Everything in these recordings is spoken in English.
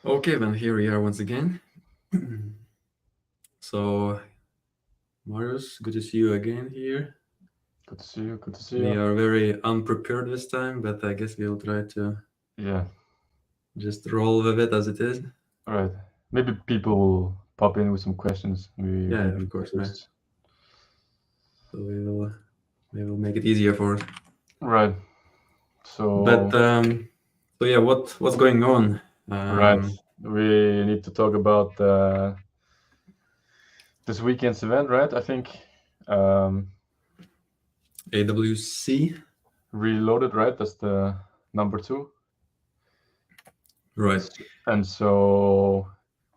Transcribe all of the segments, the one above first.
Okay, then here we are once again. So, Marius, good to see you again here. Good to see you. Good to see We you. are very unprepared this time, but I guess we'll try to Yeah, just roll with it as it is. all right. Maybe people will pop in with some questions. We Yeah, will be of course, right. curious. So we will make it easier for us. Right. But So, yeah, what's going on? right. Um, We need to talk about this weekend's event, right? I think um, AWC, Reloaded, right? That's the number two. right? And so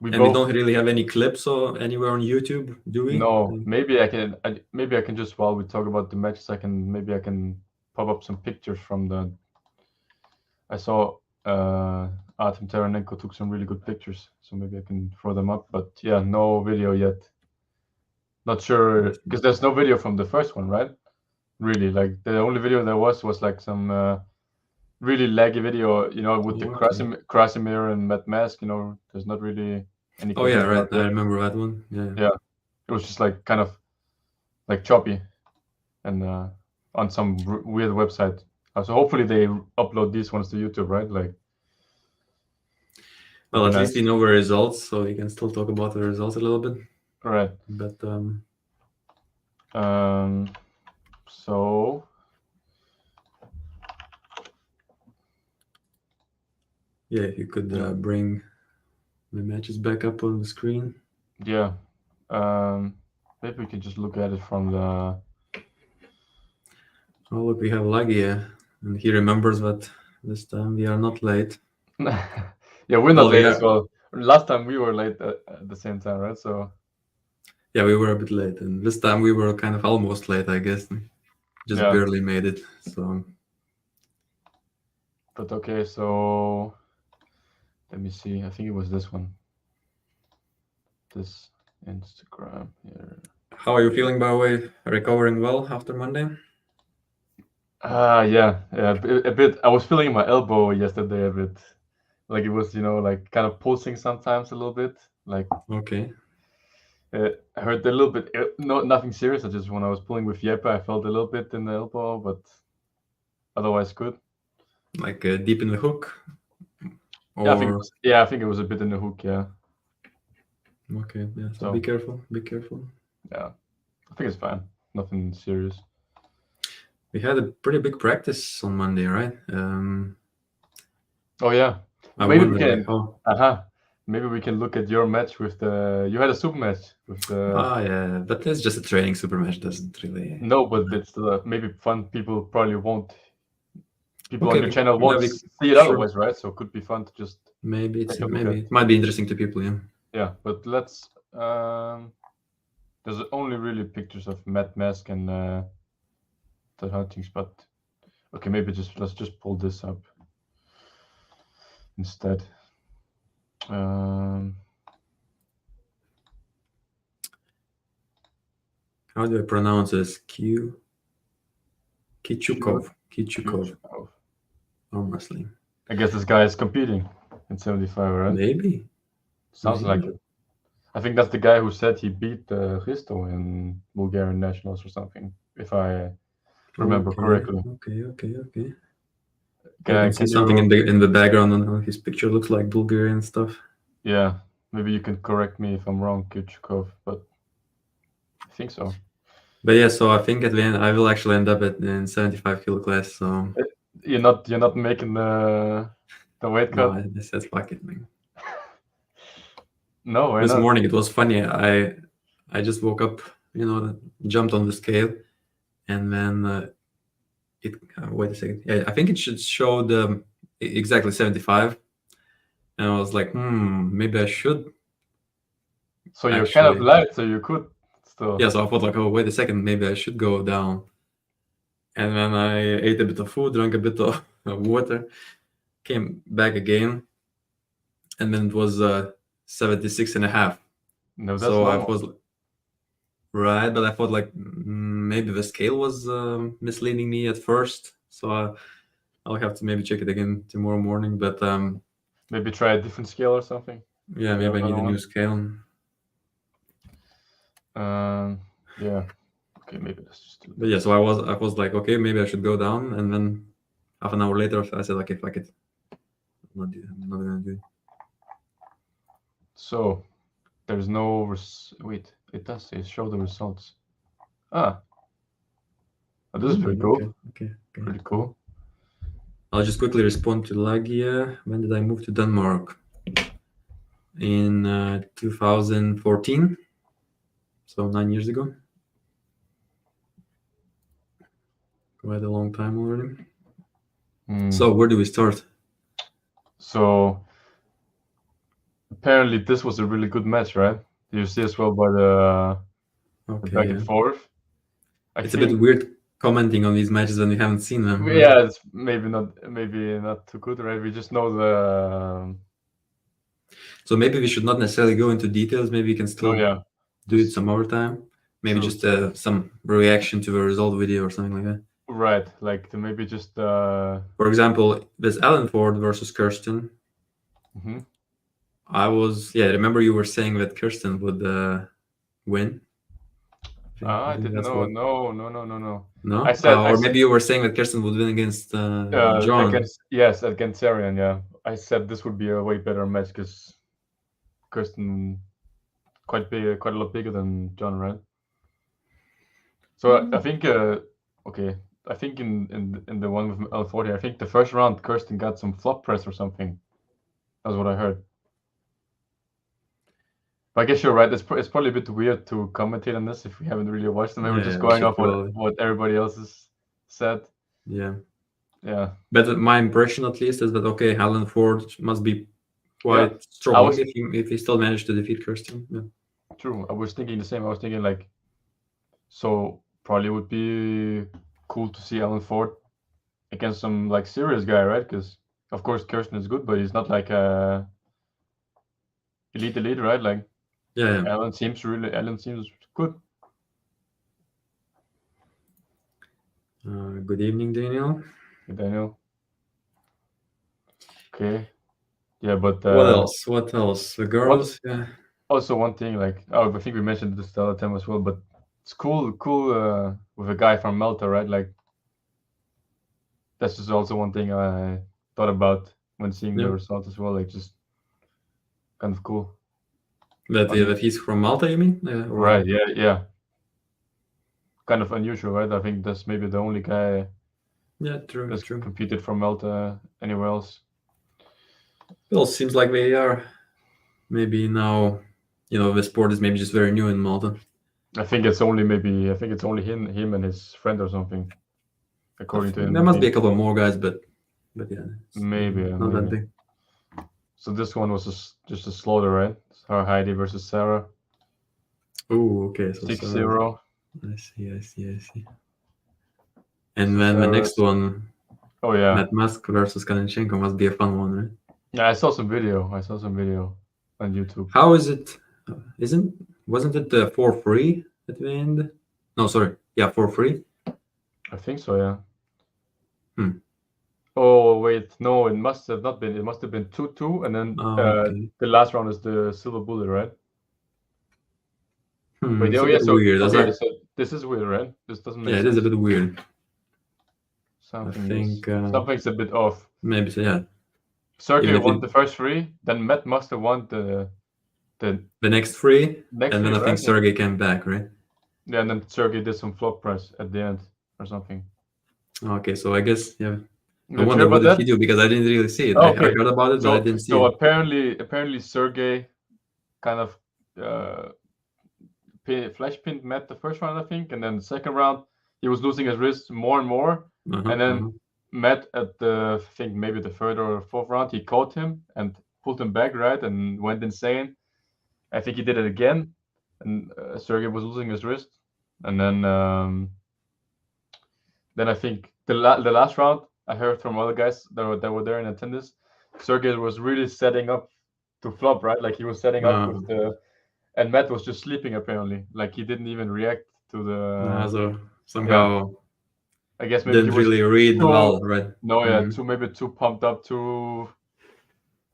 we And we both don't really have any clips or anywhere on YouTube, do we? know. Maybe I can just while we talk about the matches, I can pop up some pictures from the. I saw Artem Taranenko took some really good pictures, so maybe I can throw them up. But yeah, no video yet. Not sure because there's no video from the first one, right? Really, like the only video there was like some really laggy video, with the Okay. Krasimir and Matt Mask. There's not really any Oh yeah, content right. out I there. remember that one. Yeah. Yeah, it was just like kind of like choppy and on some weird website. So hopefully they upload these ones to YouTube, right? Like, would Well, be at least we nice. know the results, so we can still talk about the results a little bit. All right. But Um, so yeah, if you could yeah, bring the matches back up on the screen. yeah. Um, Maybe we can just look at it from the. Oh, look, we have Lagia, and he remembers that this time we are not late. Yeah, we're not Well, we late as are. well. Last time we were late at the same time, right? So Yeah, we were a bit late, and this time we were kind of almost late, I guess. Just yeah, barely made it. So but okay. So let me see. I think it was this one. This Instagram here. how are you feeling, by the way? Recovering well after Monday? Yeah, a bit. I was feeling my elbow yesterday a bit, like it was, like kind of pulsing sometimes a little bit, like Okay, hurt a little bit. No, nothing serious. I just when I was pulling with Jeppe, I felt a little bit in the elbow, but otherwise good. like deep in the hook, Yeah, I think it or was. Yeah, I think it was a bit in the hook. Yeah. okay, yeah. So be So careful, be careful. yeah, I think it's fine. Nothing serious. We had a pretty big practice on Monday, right? Oh yeah, I maybe we wonder, like, can. how. Maybe we can look at your match with the. You had a super match with the. Ah, yeah, but it's just a training super match. Doesn't really. No, but it's still maybe fun. People probably won't. People on Okay, your channel yeah, won't we see it sure. otherwise, right? So it could be fun to just take a look at. Maybe it might be interesting to people. Yeah. Yeah, but let's. There's only really pictures of Matt Mask and the hunting spot. Okay, maybe let's just pull this up instead. Um, How do I pronounce this? Q- Kichukov. oh, Arm wrestling. I guess this guy is competing in 75, right? Maybe. Sounds like Maybe. it. I think that's the guy who said he beat Risto in Bulgarian nationals or something, if I remember Okay. correctly. Okay. Yeah, I can see Can something you? in the background on his picture. Looks like Bulgarian stuff. Yeah, maybe you can correct me if I'm wrong, Kuchukov, but I think so. But yeah, so I think at the end I will actually end up in 75 kilo class. So Eh, You're not making the weight no, cut. I said fuck it, man. No, why This not? morning it was funny. I just woke up, jumped on the scale, and then it. Wait a second. Yeah, I think it should show the exactly 75, and I was like, maybe I should So you're kind of actually. light, so you could still. Yeah, so I thought like, oh, wait a second, maybe I should go down. And then I ate a bit of food, drank a bit of water, came back again, and then it was 76 and a half. No, that's So I normal. was right, but I thought like maybe the scale was misleading me at first. So I'll have to maybe check it again tomorrow morning. But Maybe try a different scale or something. Yeah, maybe I need a Another new one. scale. Yeah. Okay, maybe let's just do But yeah, this. so I was like, okay, maybe I should go down, and then half an hour later, I said, okay, fuck it, I'm not gonna do it. So there's no wait. It does say show the results. Ah, oh, this is pretty cool. Okay. Pretty cool. I'll just quickly respond to Lagia. When did I move to Denmark? In 2014, so 9 years ago. Quite a long time already. So where do we start? So apparently this was a really good match, right? You see as well by the back and forth. It's a bit weird commenting on these matches when we haven't seen them. Right? Yeah, it's maybe not too good, right? We just know the. So maybe we should not necessarily go into details. Maybe we can still do it some more time. Maybe just some reaction to the result video or something like that. Right, like to maybe just. For example, this Alan Ford versus Kirsten. Remember you were saying that Kirsten would win. I didn't know. No. No? I said, or maybe you were saying that Kirsten would win against John. Against Arian, yeah. I said this would be a way better match because Kirsten quite a lot bigger than John, right? So I think I think in the one with L40, I think the first round Kirsten got some flop press or something. That's what I heard. But I guess you're right. It's probably a bit weird to commentate on this if we haven't really watched them. We're just going off what everybody else has said. Yeah. Yeah. But my impression, at least, is that okay, Alan Ford must be quite strong if he still managed to defeat Kirsten. Yeah. True. I was thinking the same. I was thinking like, so probably would be cool to see Alan Ford against some like serious guy, right? Because of course Kirsten is good, but he's not like a elite, right? Like, yeah. Alan seems good. Good evening, Daniel. Hey, Daniel. Okay. Yeah, but what else? The girls. Yeah. Also, one thing, like, I think we mentioned this the other time as well, but it's cool with a guy from Malta, right? Like, that's just also one thing I thought about when seeing the results as well. Like, just kind of cool. That he's from Malta, you mean? Right. Yeah. Kind of unusual, right? I think that's maybe the only guy. Yeah, true. That's competed from Malta anywhere else. Well, seems like they are. Maybe now, the sport is maybe just very new in Malta. I think it's only him and his friend or something. According to him, there must be a couple more guys, but yeah, maybe not that big. So this one was just a slaughter, right? Heidi versus Sarah. Oh, okay. So 6-0. I see. And then the next one. Oh yeah. Matt Musk versus Kalinchenko must be a fun one, right? Yeah, I saw some video on YouTube. How is it? Wasn't it 4-3 at the end? No, sorry. Yeah, 4-3. I think so. Yeah. Oh wait, no, it must have not been. It must have been 2-2, and then the last round is the silver bullet, right? Wait, weird. Okay, so this is weird, right? This doesn't make sense. Yeah, it is a bit weird. Something's a bit off. Maybe so. Yeah. Sergey won the first 3, then Matt must have won the next 3, and then I think Sergey came back, right? Yeah, and then Sergey did some flop press at the end or something. Okay, so I guess I wonder what did he do, because I didn't really see it. I heard about it, but I didn't see it. So apparently Sergey kind of flash pinned Matt the first round, I think, and then the second round he was losing his wrist more and more, and then Matt at I think maybe the third or fourth round, he caught him and pulled him back, right, and went insane. I think he did it again, and Sergey was losing his wrist, and then I think the last round, I heard from other guys that were there in attendance, Sergey was really setting up to flop, right? Like he was setting up with and Matt was just sleeping apparently. Like he didn't even react to the. So somehow. Yeah. I guess maybe didn't really read well, right? No, yeah, maybe too pumped up,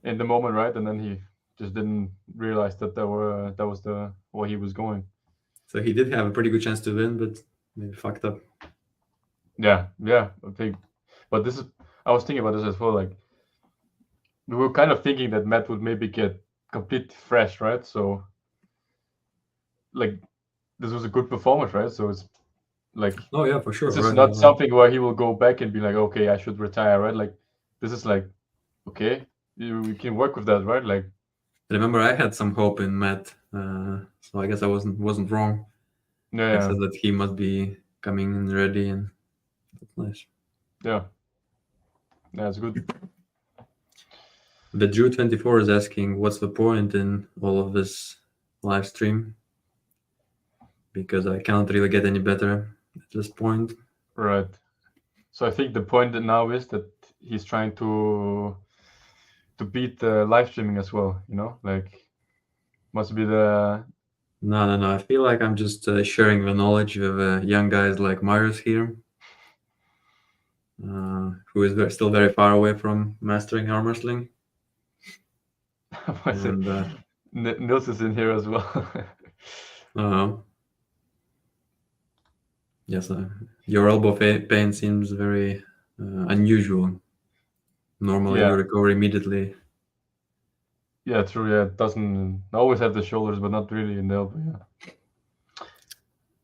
in the moment, right? And then he just didn't realize that that was the where he was going. So he did have a pretty good chance to win, but maybe fucked up. Yeah, I think. But this is I was thinking about this as well. Like we were kind of thinking that Matt would maybe get completely fresh, right? So like this was a good performance, right? So it's like Oh yeah, for sure. this is Right, not right. something where he will go back and be like, okay, I should retire, right? Like this is like, okay, you can work with that, right? Like Remember, I had some hope in Matt, so I guess I wasn't wrong. I yeah, said that he must be coming in ready, and that's nice. yeah, that's good. But Drew24 is asking, what's the point in all of this live stream? Because I cannot really get any better at this point. Right. So I think the point now is that he's trying to beat the live streaming as well. You know, like must be the No. I feel like I'm just sharing the knowledge with young guys like Marius here, who is still very far away from mastering arm wrestling. And Nils is in here as well. yes, your elbow pain seems very unusual. Normally, Yeah. you recover immediately. Yeah, true. Yeah, it doesn't always have the shoulders, but not really in the elbow. Yeah.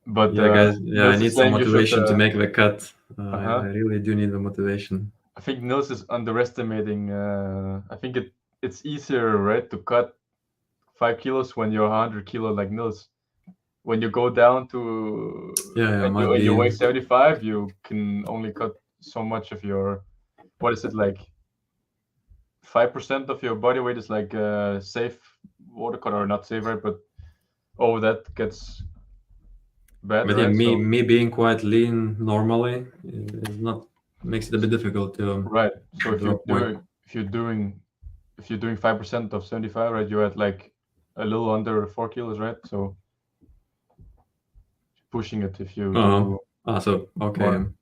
But Yeah, guys. Yeah, I Nils need is some saying you should. motivation to make the cut. I Uh-huh. really do need the motivation. I think Nils is underestimating. I think it's easier, right, to cut 5 kilos when you're 100 kilo like Nils. When you go down to Yeah, and might you be. weigh 75, you can only cut so much of your what is it like 5% of your body weight is like safe water cut or not safe, right? But that gets bad, But yeah, right? So me being quite lean normally is not makes it a bit difficult to right. So drop weight. if you're doing 5% of 75, right, you're at like a little under 4 kilos, right? So pushing it if you do So okay. more,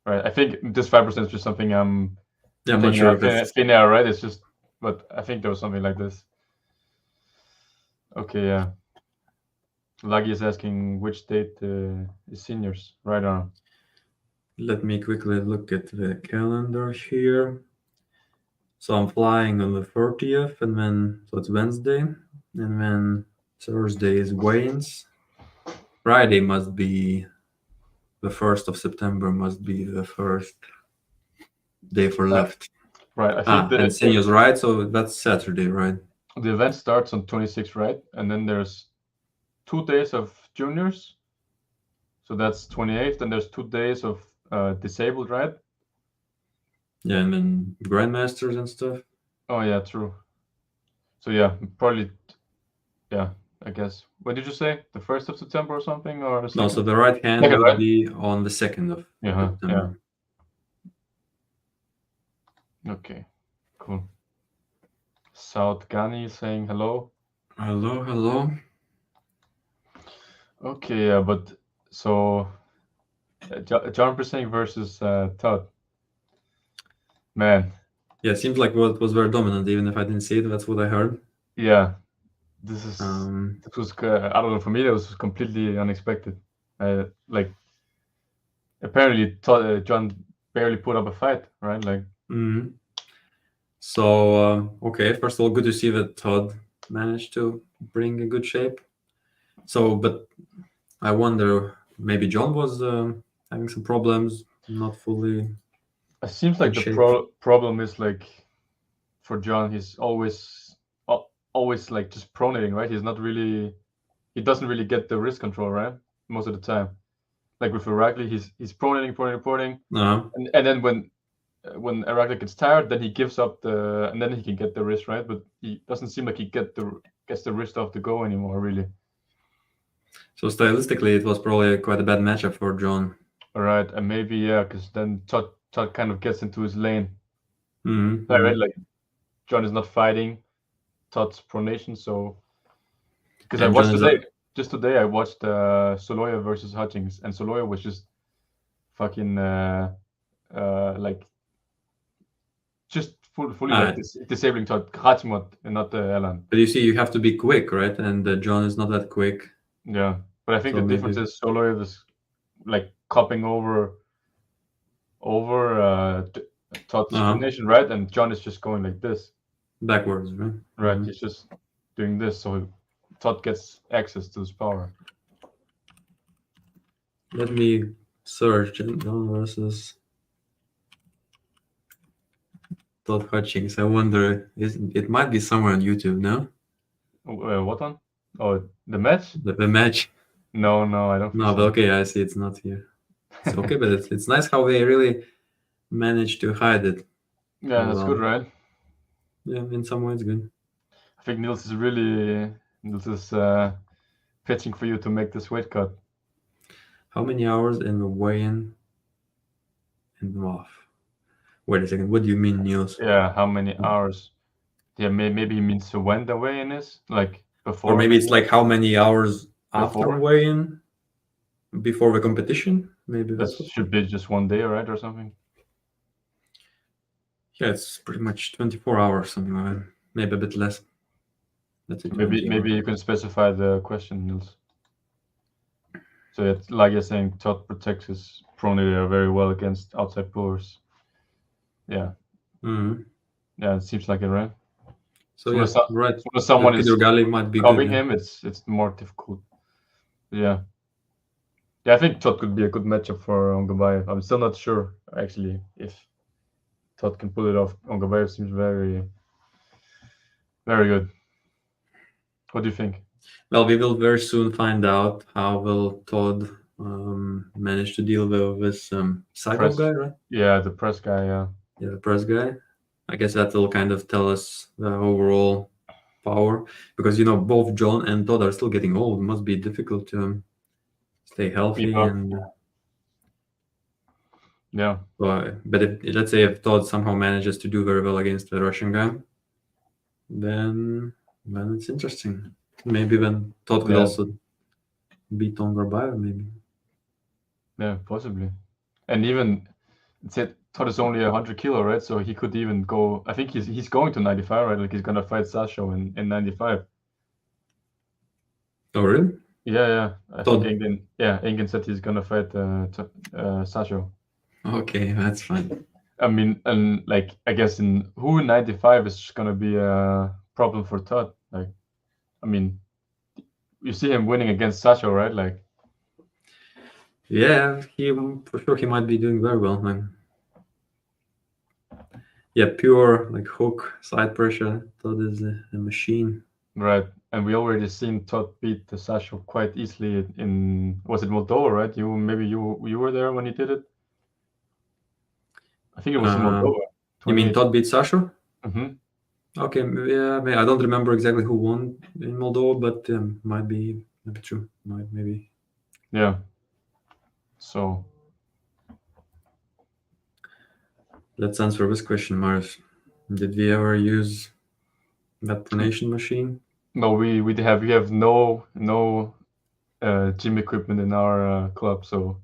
right? I think this 5% is just something I'm Yeah, I'm not sure if it's thin air, right? It's just, but I think there was something like this. Okay, yeah. Lagi is asking which date is seniors, right on. Let me quickly look at the calendar here. So I'm flying on the 30th, and then so it's Wednesday, and then Thursday is weigh-ins. Friday must be the 1st of September. Must be the first day for left. Right. I think And seniors, right? So that's Saturday, right? the event starts on 26th, right? And then there's 2 days of juniors. So that's 28th, and there's 2 days of disabled, right? Yeah, and then grandmasters and stuff. Oh yeah, true. So yeah, probably, yeah, I guess. What did you say? The 1st of September or something, or the No, 2nd? so the right hand Second, would right? be on the 2nd of September. Yeah. Okay, cool. South Ghani saying hello. Hello. Okay, yeah, but so John Persing versus Todd. Man. Yeah, it seems like it was very dominant, even if I didn't see it. That's what I heard. Yeah, this was I don't know, for me that was completely unexpected. Like apparently John barely put up a fight, right? Like So okay, first of all, good to see that Todd managed to bring a good shape. So, but I wonder, maybe John was having some problems, not fully. it seems like the problem is like for John, he's always like just pronating, right? He doesn't really get the wrist control, right? Most of the time. Like with Irakli, he's pronating, and then when Irakli gets tired, then he gives up and then he can get the wrist, right? But he doesn't seem like he gets the wrist off the go anymore, really. So stylistically, it was probably quite a bad matchup for John. All right, and maybe yeah, because then Todd kind of gets into his lane. Right, like John is not fighting Todd's pronation, so because I watched today I watched Soloya versus Hutchings, and Soloya was just fucking like just fully Ah. like disabling Todd Kratsimot and not Alan. But you see, you have to be quick, right? And John is not that quick. Yeah, but I think So the difference maybe- is Soloev is like cupping over Todd's coordination, right? And John is just going like this. Backwards, right? Right, he's just doing this, so Todd gets access to his power. Let me search John versus Todd Hutchings. I wonder, it might be somewhere on YouTube, no? What one? Oh, the match? The match? No, I don't think No, so. but okay, I see it's not here. It's okay, but it's nice how they really managed to hide it. Yeah, that's good, right? Yeah, in some ways, good. I think Niels is pitching for you to make this weight cut. How many hours in the weigh-in and off? Wait a second. What do you mean, Niels? Yeah, how many hours? Yeah, maybe he means when the weigh-in is, like before. Or maybe it's like how many hours after Before? weigh-in, before the competition. Maybe That that's what. should be just one day, right, or something. Yeah, it's pretty much 24 hours, something like that. Maybe a bit less. That's it. Maybe you can specify the question, Niels. So it's like you're saying, Todd protects his pronator very well against outside pullers. Yeah. Yeah, it seems like it, right? So when yeah, right. When someone is Gali might be covering good, him, it's more difficult. Yeah. Yeah, I think Todd could be a good matchup for Ongabayev. I'm still not sure actually if Todd can pull it off. Ongabayev seems very, very good. What do you think? Well, we will very soon find out how will Todd manage to deal with this Psycho guy, right? Yeah, the press guy. Yeah. Yeah, the press guy. I guess that will kind of tell us the overall power, because both John and Todd are still getting old. It must be difficult to stay healthy and. Yeah. But let's say if Todd somehow manages to do very well against the Russian guy, then it's interesting. Maybe then Todd could also beat Ongarbayev, maybe. Yeah, possibly. And even Todd is only 100 kilo, right? So he could even go. I think he's going to 95, right? Like he's gonna fight Sasho in 95. Oh really? Yeah. I think Engen said he's gonna fight Sasho. Okay, that's fine. I mean, and like I guess in 95 is gonna be a problem for Todd. Like, I mean, you see him winning against Sasho, right? Like, yeah, for sure he might be doing very well, man. Yeah, pure like hook side pressure. Todd is a machine. Right, and we already seen Todd beat the Sasho quite easily was it Moldova, right? You were there when he did it. I think it was in Moldova. You mean Todd beat Sasho? Mm-hmm. Okay, yeah, I don't remember exactly who won in Moldova, but might be true. Maybe. Yeah. So let's answer this question, Marius. Did we ever use that pronation machine? No, we have no gym equipment in our club, so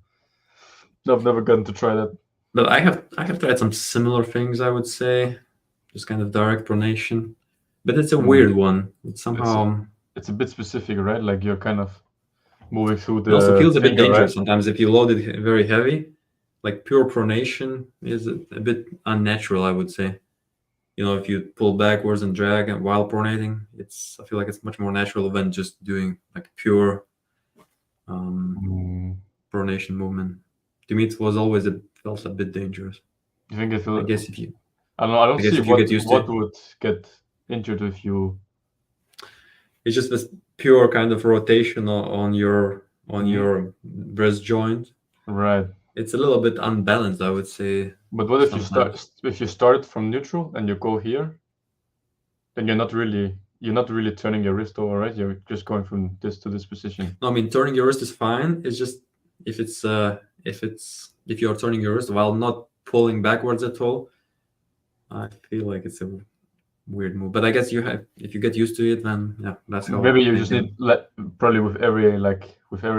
I've never gotten to try that. But I have tried some similar things, I would say, just kind of direct pronation. But it's a weird one. It's somehow it's a bit specific, right? Like you're kind of moving through the. It also feels a bit dangerous right? sometimes if you load it very heavy. Like pure pronation is a bit unnatural, I would say. If you pull backwards and drag and while pronating, I feel like it's much more natural than just doing like pure pronation movement. To me, it was always felt a bit dangerous. You think it will? I guess if you. I don't know. I don't see what would get injured if you. It's just this pure kind of rotation on your breast joint. Right. It's a little bit unbalanced, I would say. But what if you start from neutral and you go here? Then you're not really turning your wrist over, right? You're just going from this to this position. No, I mean turning your wrist is fine. It's just if you're turning your wrist while not pulling backwards at all, I feel like it's a weird move. But I guess if you get used to it, then yeah, that's how. Maybe you just need probably with every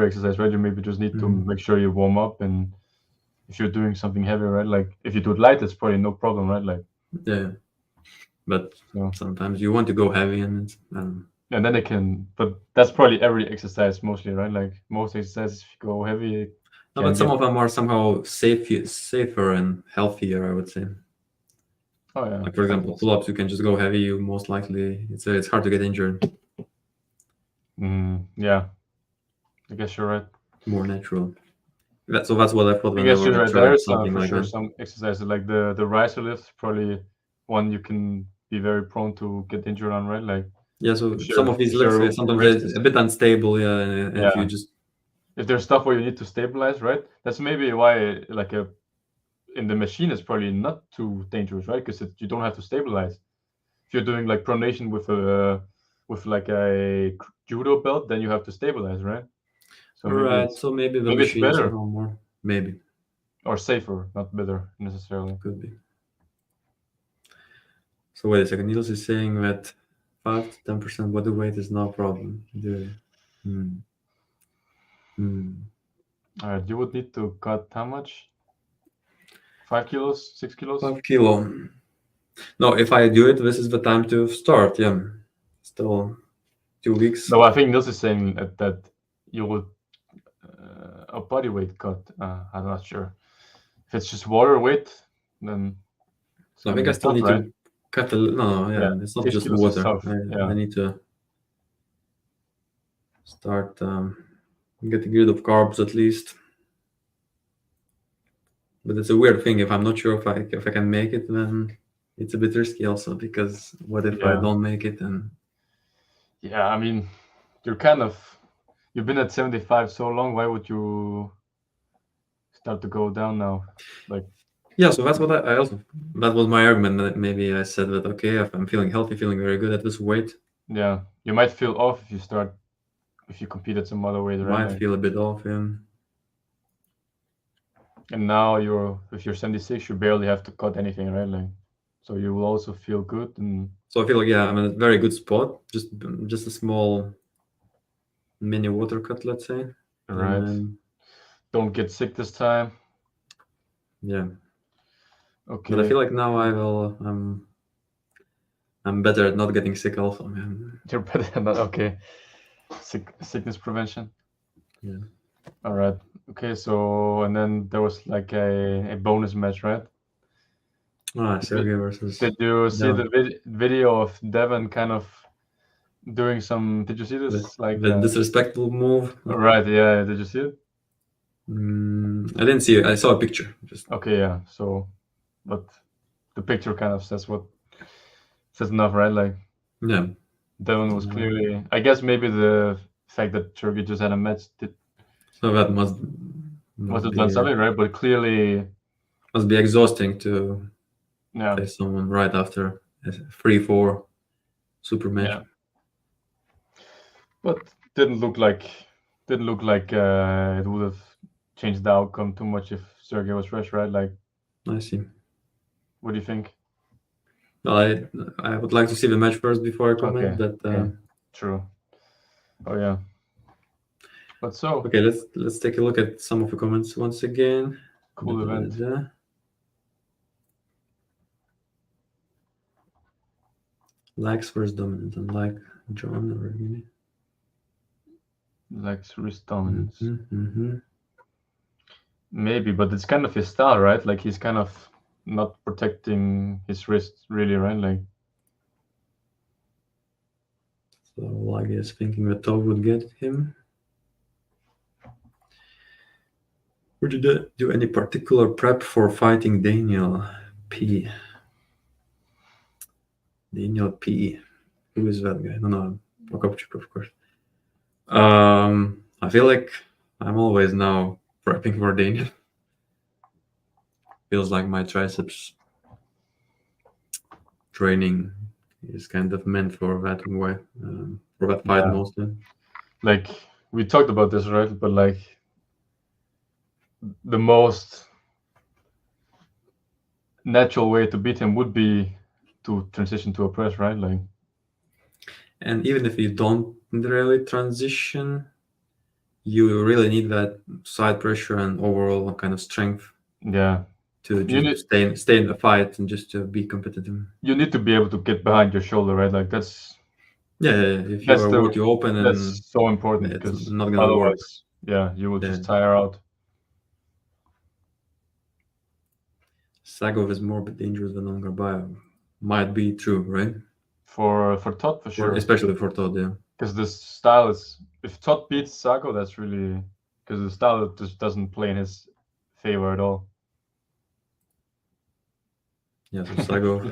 exercise, right? You maybe just need to make sure you warm up, and if you're doing something heavy, right? Like if you do it light, it's probably no problem, right? Like yeah. But So sometimes you want to go heavy, and it's, and then they can, but that's probably every exercise mostly, right? Like most exercises, if you go heavy, it no, can but some get. of them are somehow safer and healthier, I would say. Oh yeah, Like for I example, guess. pull-ups, you can just go heavy. You most likely it's hard to get injured. Yeah, I guess you're right. More natural. So that's what I thought I guess whenever you're I right. There tried is something for like sure that. some exercises like the riser lift, probably one you can be very prone to get injured on, right? Like Yeah, so if some your of these if lifts, your sometimes wrist they're is, a bit unstable, yeah, and if you yeah, just if there's stuff where you need to stabilize, right? That's maybe why like a in the machine is probably not too dangerous, right? Because you don't have to stabilize. If you're doing like pronation with like a judo belt, then you have to stabilize, right? So right. So maybe the maybe it's machine is better somehow more, maybe or safer, not better necessarily. could be. So wait a second. Niels is saying that 5 to 10% body weight is no problem. Hmm. Hmm. You would need to cut how much? 5 kilos, 6 kilos? 5 kilo. No, if I do it, this is the time to start. Yeah, still 2 weeks. No, I think Nils is saying that you would a body weight cut. I'm not sure. If it's just water weight, then it's I gonna think I be still tough, need right? to cut a. No, no, Yeah, yeah, it's not six just kilos is water. tough. I Yeah, need to start getting rid of carbs at least. But it's a weird thing. If I'm not sure if I can make it, then it's a bit risky also because what if I yeah, don't make it? And yeah. I mean, you're kind of you've been at 75 so long. Why would you start to go down now? Like, yeah, so that's what I also that was my argument. That maybe I said that okay, if I'm feeling healthy, feeling very good at this weight, yeah, you might feel off if you compete at some other weight, right? might Like, feel a bit off. Yeah. and now if you're 76, you barely have to cut anything, right? Like, so you will also feel good and So I feel like yeah, I'm in a very good spot. Just a small mini water cut, let's say, and right. then Don't get sick this time. yeah. But I Okay, feel like now I will. I'm better at not getting sick also. Man. you're better than that. Okay, sickness prevention. Yeah. All right. Okay, so and then there was like a bonus match, right? Sergey versus Did you see the Devon. video of Devon kind of doing some? Did you see The, this? Like, the disrespectful move. right? Yeah. Did you see it? I didn't see it. I saw a picture. Just Okay, yeah. So, but the picture kind of says enough, right? Like yeah. Devon was clearly. I guess maybe the fact that Turkey just had a match So that must must have done be something, right? But clearly, must be exhausting to yeah, face someone right after a 3-4 super match. yeah. But didn't look like it would have changed the outcome too much if Sergey was fresh, right? Like, I see. what do you think? Well, I would like to see the match first before I comment. Okay, That okay, true. Oh yeah, but so okay. Let's take a look at some of the comments once again. cool event. Likes first dominant, unlike John or Guinea. Like wrist dominance. Mm-hmm. Maybe, but it's kind of his style, right? Like he's kind of not protecting his wrist really, right? Like, So I guess thinking that Tov would get him. Would you do any particular prep for fighting Daniel P? Daniel P. Who is that guy? No, Prokopchuk, of course. I feel like I'm always now prepping for Daniel. Feels like my triceps training is kind of meant for that way, for that fight yeah, mostly. like we talked about this, right? But like the most natural way to beat him would be to transition to a press, right? Like, And even if you don't really transition, you really need that side pressure and overall kind of strength. yeah, to You just need stay in the fight and just to be competitive. you need to be able to get behind your shoulder, right? Like Yeah. If you that's are the way too open, and that's so important it's because not gonna work. otherwise, yeah, you will Yeah. just tire out. Sagov is more dangerous than Ongarbayev. Might be true, right? For Todd, for Or sure. especially for Todd, yeah. Because the style is, if Todd beats Sago, that's really, because the style just doesn't play in his favor at all. Yeah, so Sago I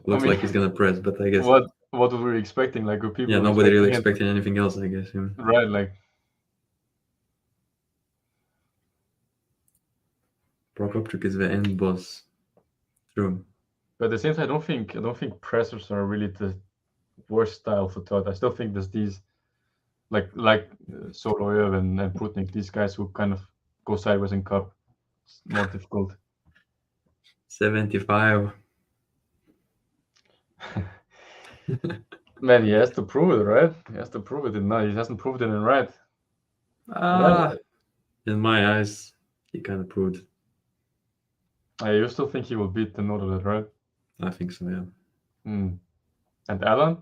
looks mean, like he's gonna press, but I guess what were we expecting? Like, were yeah, people nobody really expecting him expected anything else, I guess. Yeah. right? Like, Prokopchuk is the end boss. True. but at the same time, I don't think pressers are really the worst style for Todd. I still think there's these like Soloyev and Putnik, these guys who kind of go sideways in cup. It's more difficult. 75. Man, he has to prove it, right? He has to prove it. No, he hasn't proved it in right. Ah, in my eyes, he kind of proved. You still think he will beat the Norderlet, right? I think so, yeah. And Alan?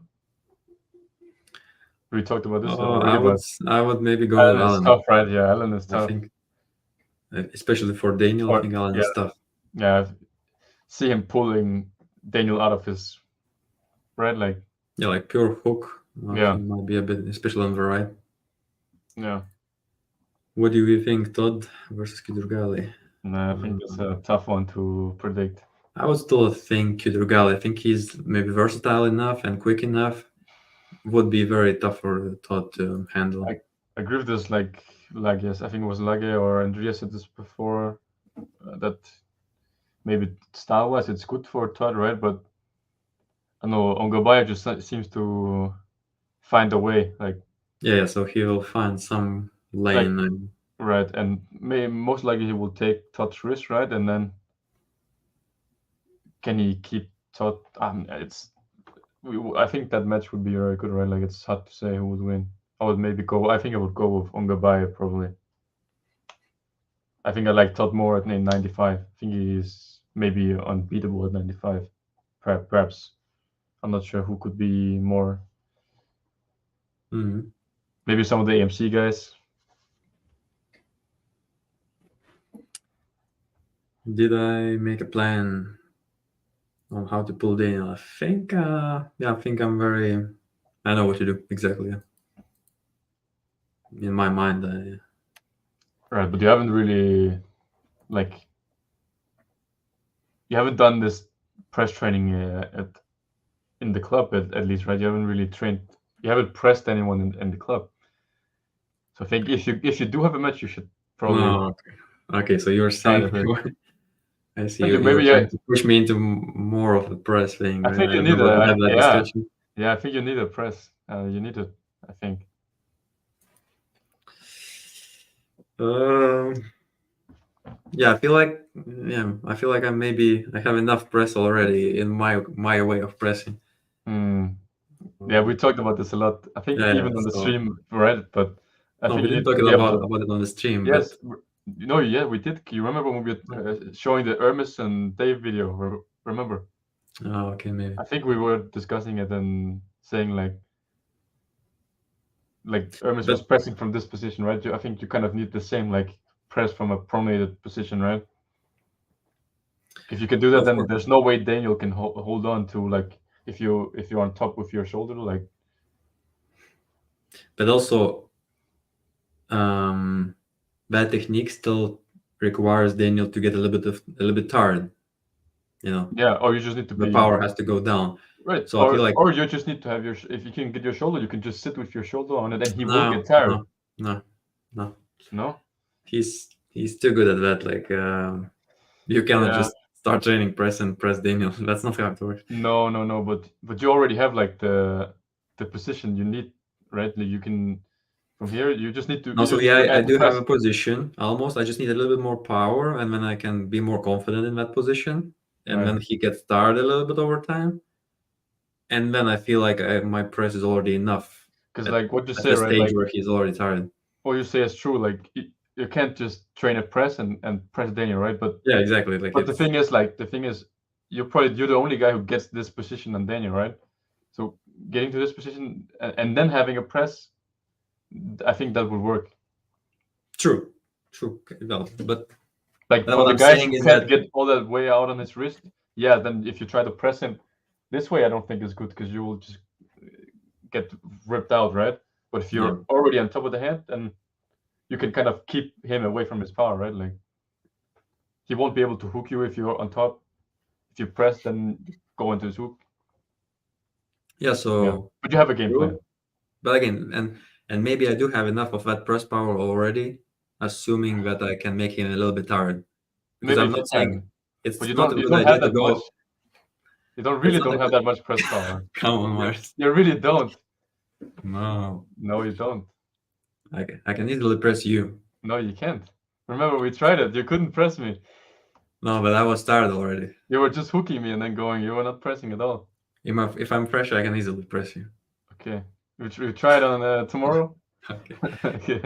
We talked about this Oh, already, I would maybe go with Alan is Alan. tough, right? Yeah, Alan is I tough. think, especially for Daniel, I think Alan is tough. Yeah, see him pulling Daniel out of his right, like Yeah, like pure hook. Yeah. I think might be a bit, especially on the right. yeah. What do you think, Todd versus Kidurgali? No, I think it's a tough one to predict. I would still think Kidurgali. I think he's maybe versatile enough and quick enough. Would be very tough for Todd to handle. I agree with this. Like yes, I think it was Lage or Andrea said this before. That maybe style wise it's good for Todd, right? But I know Ongabaya just seems to find a way. Like Yeah, so he will find some lane. And right, and most likely he will take Todd's wrist, right, and then can he keep Todd? I think that match would be very good, right? Like it's hard to say who would win. I think I would go with Ongabaya probably. I think I like Todd more at 95. I think he's maybe unbeatable at 95. Perhaps. I'm not sure who could be more. Maybe some of the AMC guys. Did I make a plan on how to pull Daniel? I think, I think I know what to do exactly. In my mind, Right, but you haven't really, you haven't done this press training in the club at least, right? You haven't really trained. You haven't pressed anyone in the club. So I think if you do have a match, you should probably. Oh, okay. So you're saying. I see. You're maybe trying to push me into more of a press thing. I Right? think you need have that discussion. Yeah, I think you need a press. You need it. I think. Yeah, I feel like I have enough press already in my way of pressing. Yeah, we talked about this a lot. I think even on the stream, right? But I think we didn't talk about it on the stream. Yes, we did. You remember when we were showing the Hermes and Dave video? Remember? Oh, okay, maybe. I think we were discussing it and saying like Hermes was pressing from this position, right? I think you kind of need the same like press from a pronated position, right? If you can do that, then there's no way Daniel can hold on to like if you're on top with your shoulder, like. But also, that technique still requires Daniel to get a little bit tired. You know. Yeah, or you just need to the power has to go down. Right. So I feel like, or you just need to have if you can get your shoulder, you can just sit with your shoulder on it, and he will get tired. No. He's too good at that. Like, you cannot just start training press Daniel. That's not how it works. No. But you already have like the position you need, right? Like you can from here. You just need to. No, so I do have a position almost. I just need a little bit more power, and then I can be more confident in that position. And then he gets tired a little bit over time. And then I feel like my press is already enough. Because like what you say, the right? Stage like, where he's already tired. What you say is true. Like you can't just train a press and press Daniel, right? Yeah, exactly. Like But it's the thing is, you're the only guy who gets this position on Daniel, right? So getting to this position and then having a press, I think that would work. true. True. Well, but Like then for what the I'm guys saying who is can't that get all that way out on his wrist, yeah, then if you try to press him this way, I don't think it's good because you will just get ripped out, right? But if you're yeah. already on top of the head, then you can kind of keep him away from his power, right? Like he won't be able to hook you if you're on top. If you press, then you go into his hook. Yeah, Yeah, so but you have a game true. plan. But again, and maybe I do have enough of that press power already, assuming that I can make him a little bit tired. Because Maybe I'm if you not saying can, but it's you not a don't. You good don't have idea to that much. go. You don't It's really not a don't have good. that much press power. Come on, You, Mars. you really don't. No, No, you don't. I can easily press you. No, you can't. Remember, we tried it. You couldn't press me. No, but I was tired already. You were just hooking me and then going. You were not pressing at all. If I'm fresh, I can easily press you. Okay. We try it on tomorrow. Okay. Okay.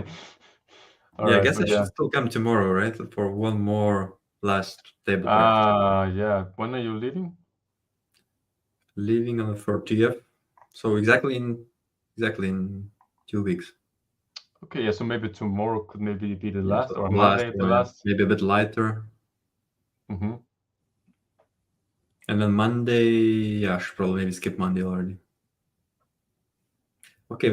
All Yeah, I right, guess I but should yeah. still come tomorrow, right? For one more last table practice. Yeah. When are you leaving? Leaving on the 30th. So exactly in 2 weeks. Okay, yeah. So maybe tomorrow could maybe be the Yeah, last, so or last Monday the one, last. maybe a bit lighter. Mm-hmm. And then Monday, yeah, I should probably maybe skip Monday already. Okay,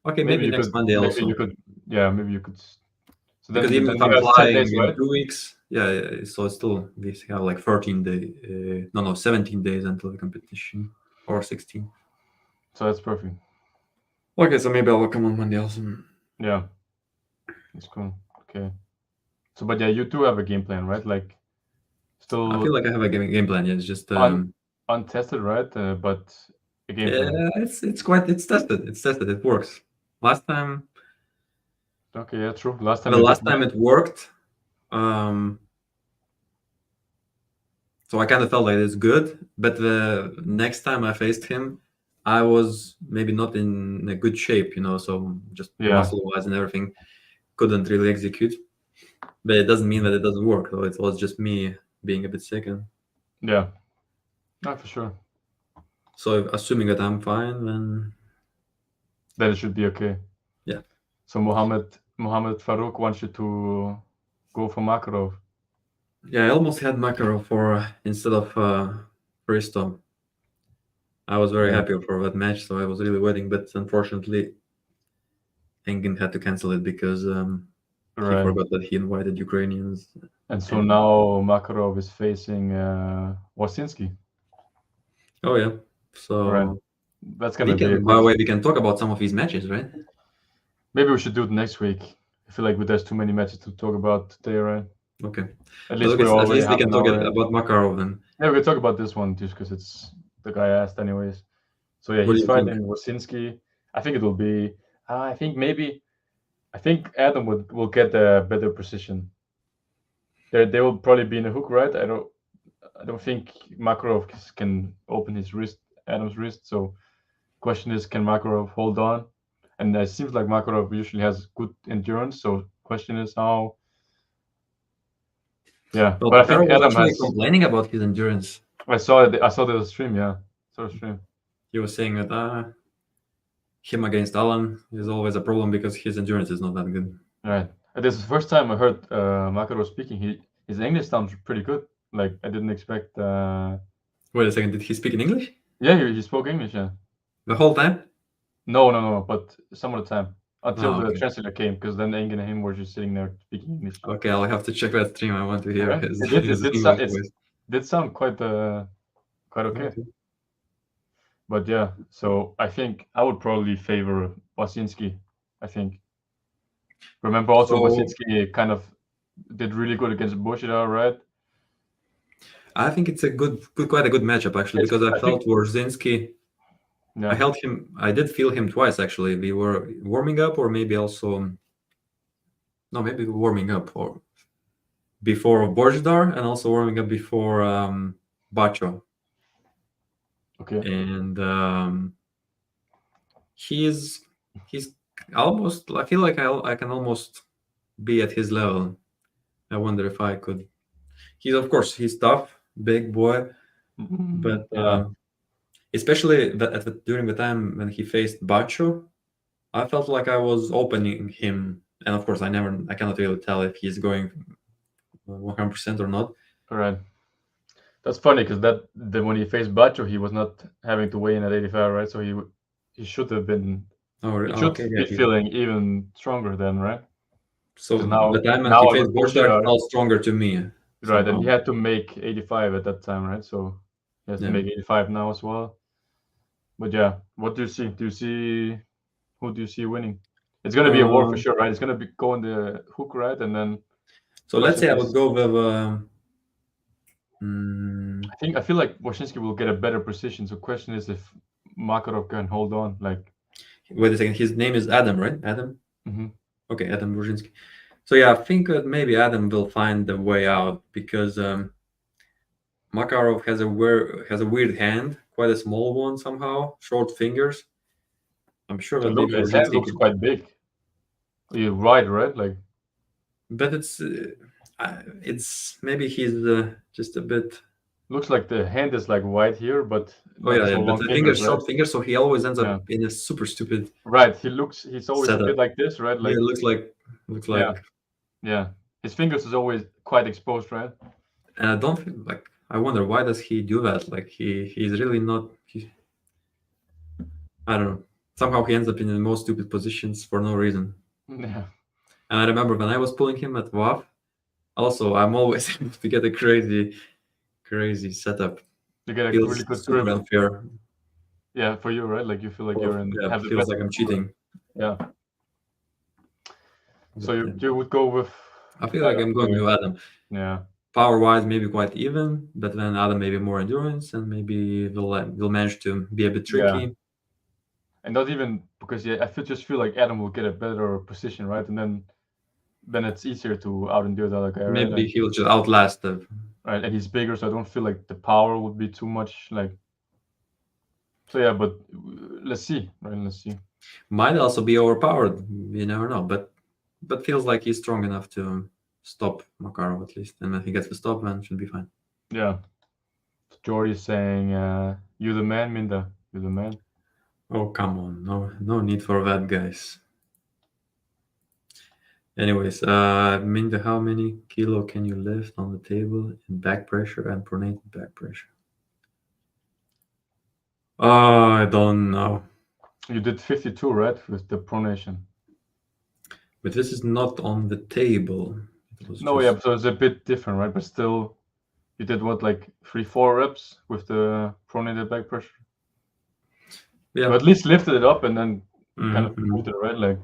okay, maybe next Monday Maybe you also. could, yeah, maybe you could. So Because even then if you I'm have 10 flying days, in right? 2 weeks, yeah, so it's still we have like 14 days, no, 17 days until the competition, or 16. So that's perfect. Okay, so maybe I'll come on Monday also. Yeah, that's cool. Okay. So, but yeah, you do have a game plan, right? Like I still feel like I have a game plan. Yeah, it's just untested, right? But a game yeah, plan. it's tested. It's tested. It works. Last time, Okay, yeah, true. Last time well, you did last time that. it worked. So I kind of felt like it's good, but the next time I faced him, I was maybe not in a good shape, so just Yeah, muscle wise and everything, couldn't really execute. But it doesn't mean that it doesn't work, though. It was just me being a bit sick. And yeah, not for sure. so assuming that I'm fine, then Then it should be okay. yeah. So Mohammed Farouk wants you to go for Makarov. Yeah, I almost had Makarov for instead of Bristow. I was very Yeah, happy for that match, so I was really waiting. But unfortunately, Engin had to cancel it because he right. forgot that he invited Ukrainians. And so And now Makarov is facing Wasinski. oh yeah, Right. so That's we gonna be a can. By good. the way, we can talk about some of these matches, right? Maybe we should do it next week. I feel like there's too many matches to talk about today, right? Okay, At but least okay, we're so at already least we half can an talk hour in. about Makarov then. Yeah, we can talk about this one just because it's the guy I asked anyways. So yeah, What do he's you think? fighting Wasinski. I think it will be. I think maybe. I think Adam will get a better position. They will probably be in a hook, right? I don't think Makarov can open his wrist, Adam's wrist. So question is, can Makarov hold on? And it seems like Makarov usually has good endurance. So question is how. Yeah, Well, but I think Makarov was Adam actually has. complaining about his endurance. I saw it. I saw the stream. Yeah, saw the stream. He was saying that him against Alan is always a problem because his endurance is not that good. Right. This is the first time I heard Makarov speaking. His English sounds pretty good. Like I didn't expect. Wait a second, did he speak in English Yeah, he spoke English. Yeah. the whole time? No. But some of the time until Oh, the okay. translator came, because then Engin and him were just sitting there speaking English. Okay, I'll have to check that stream. I want to hear Right. his, It did. his English It voice. did sound quite okay. Okay. But yeah, so I think I would probably favor Wasinski. I think. Remember also So Wasinski kind of did really good against Bushida, right? I think it's a quite a good matchup actually because I I think felt Wojcinski. yeah. I did feel him twice actually. We were warming up, or maybe also no, maybe warming up or before Borjdar, and also warming up before Bacho. Okay. And he's almost. I feel like I can almost be at his level. I wonder if I could. He's tough, big boy, but Yeah, especially during the time when he faced Bacho, I felt like I was opening him, and of course, I cannot really tell if he's going 100% or not. right. That's funny because when he faced Bacho, he was not having to weigh in at 85, right? So he should have been he should Okay, yeah. be feeling even stronger then, right? Because So the time when he now I faced would push it Borchardt out, felt stronger to me right? And somehow. he had to make 85 at that time, right? So he has to Yeah. make 85 now as well. But yeah, what do you see? Who do you see winning? It's gonna be a war for Um, sure, right? It's gonna be go in the hook, right? And then so let's question say I would is, go with. Mm, I feel like Washington will get a better position. So question is if Makarov can hold on, like. Wait a second. His name is Adam, right? Adam. Mm-hmm. Okay, Adam Brzezinski. So yeah, I think that maybe Adam will find the way out because Makarov has a weird hand, quite a small one somehow, short fingers. I'm sure So that maybe his hand Brzezinski looks could, quite big. You're right? Like, but it's maybe he's just a bit. looks like the hand is like wide here, but Oh not yeah, so yeah, but long the fingers, fingers, right? short fingers, so he always ends Yeah, up in a super stupid right. He's always a setup. bit like this, right? Yeah, Like, it looks yeah, like, yeah. His fingers is always quite exposed, right? and I don't feel like I wonder why does he do that? Like he's really not. I don't know. Somehow he ends up in the most stupid positions for no reason. Yeah, And I remember when I was pulling him at WAF, also I'm always able to get a crazy setup. you get a Feels really good super grip. unfair. Yeah, for you, right? Like you feel like Well, you're in yeah, have the feels best like I'm grip. cheating. Yeah. So But you would go with I feel like Adam, I'm going maybe. with Adam. Yeah, Power wise, maybe quite even, but then Adam maybe more endurance and maybe will manage to be a bit yeah. tricky. And not even because yeah, just feel like Adam will get a better position, right? And then it's easier to out endure the other guy, right? Maybe Like, he'll just outlast the. right, and he's bigger, so I don't feel like the power would be too much. Like, so yeah, but let's see, right? Let's see. Might also be overpowered. You never know, but feels like he's strong enough to stop Makarov at least, and when he gets the stop, then should be fine. Yeah. Jordy is saying, "You the man, Minda. You the man." Oh come on, no need for that, guys. Anyways, Minda, how many kilo can you lift on the table in back pressure and pronated back pressure? I don't know. You did 52, right, with the pronation. But this is not on the table. It was No, just yeah, so it's a bit different, right? But still, you did what, like 3-4 reps with the pronated back pressure. yeah. You at least lifted it up and then kind of Mhm. moved it, right? Like,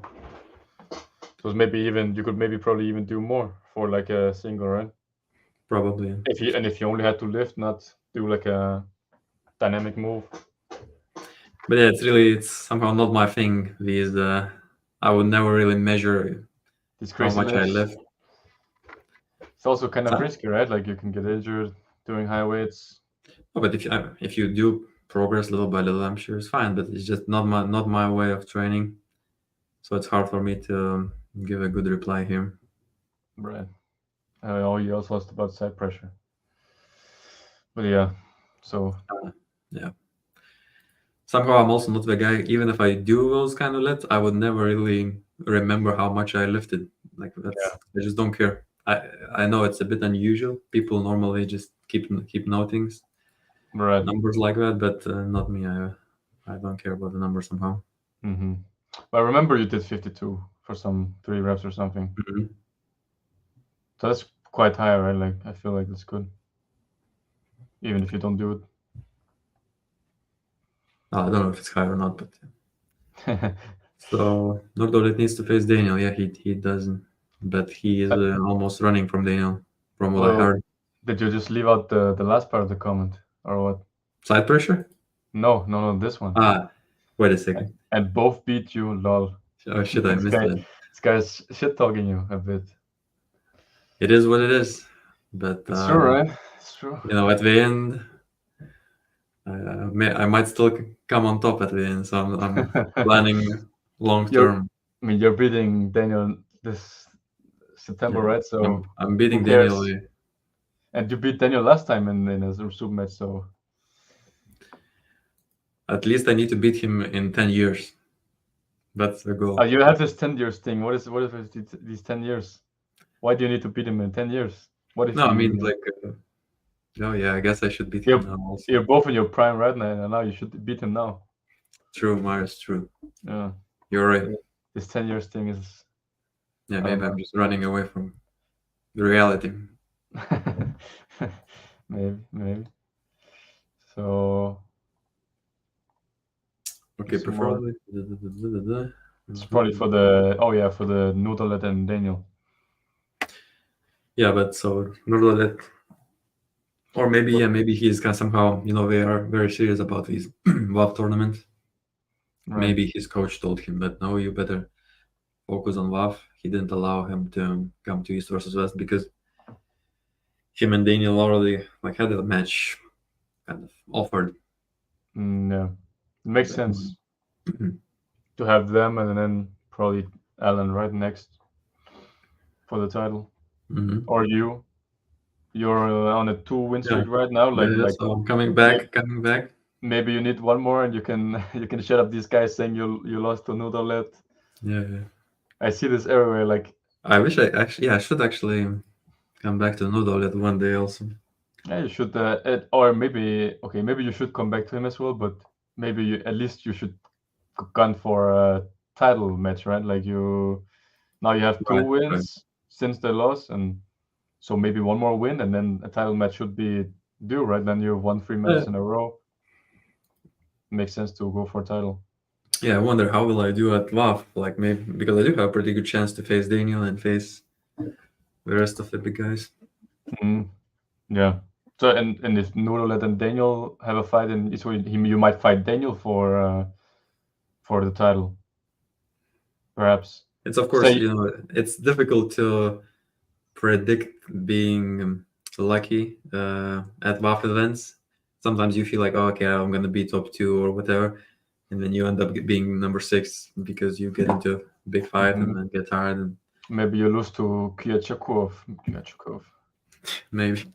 so maybe even you could probably even do more for like a single, right? Probably. If you only had to lift, not do like a dynamic move. But yeah, it's somehow not my thing. These I would never really measure These how crazy much I lifts. lift. It's also kind of So- risky, right? Like you can get injured doing high weights. Oh, but if you do progress little by little, I'm sure it's fine. But it's just not my way of training, so it's hard for me to give a good reply here. Right. Oh, you also asked about side pressure. But yeah, so Yeah. Somehow I'm also not the guy. Even if I do those kind of lifts, I would never really remember how much I lifted. Like yeah, I just don't care. I know it's a bit unusual. People normally just keep noting right. numbers like that, but not me. I don't care about the number somehow. Mm-hmm. But I remember you did 52 for some 3 reps or something. Mhm. So that's quite high, right? Like I feel like that's good, even if you don't do I don't know if it's high or not, but it. so Nordor needs to face Daniel. Yeah, he doesn't, but he is almost running from Daniel, from what I Well, heard. did you just leave out the last part of the comment or what? Side pressure? No, this one. Ah, wait a second. And both beat you, lol. Oh shit, I This missed that. guy's shit talking you a bit. It is what it is, but It's true, right? It's true. you know, at the end, I might still come on top at the end. So I'm planning long You're, term. I mean, you're beating Daniel this September, Yeah. right? So I'm beating who cares? Daniel. And you beat Daniel last time in a super match, so At least I need to beat him in 10 years. That's the goal. you have this 10 years thing. What if it's these 10 years? Why do you need to beat him in 10 years? What if No, I he? mean, like, oh yeah, I guess I should beat him You're, now also. you're both in your prime right now, and now you should beat him now. True, Marius, true. Yeah, You're right. this 10 years thing is. Yeah, I don't maybe I'm just running away from the reality. maybe. So Okay, some more. preferably. It's probably for the Noodlet and Daniel. Yeah, but so Nurdolet, or maybe he's kind of somehow, they are very serious about these WoW tournaments. Right. Maybe his coach told him that no, you better focus on WoW. He didn't allow him to come to East versus West because him and Daniel already had a match kind of offered. Yeah, it makes sense to have them and then probably Alan right next for the title, or you. You're on a 2-win streak right now. So I'm coming back. Maybe you need one more, and you can you can shut up these guys saying you lost to Noodlet. Yeah. I see this everywhere. Like I wish I should actually come back to Noodlet one day also. yeah, you should, or maybe you should come back to him as well. But maybe at least you should gun for a title match, right? Like now you have 2 wins since they lost, and so maybe one more win, and then a title match should be due, right? Then you've won 3 matches in a row. Makes sense to go for a title. Yeah, I wonder how will I do at WoW, maybe because I do have a pretty good chance to face Daniel and face the rest of the big guys. Yeah. So and if Noodlet and Daniel have a fight, and so you might fight Daniel for the title, perhaps. It's of course it's difficult to predict being lucky at WoW events. Sometimes you feel like, oh, okay, I'm gonna be top 2 or whatever, and then you end up being number 6 because you get into a big fight and then get tired. And maybe you lose to Kyachakov. Maybe.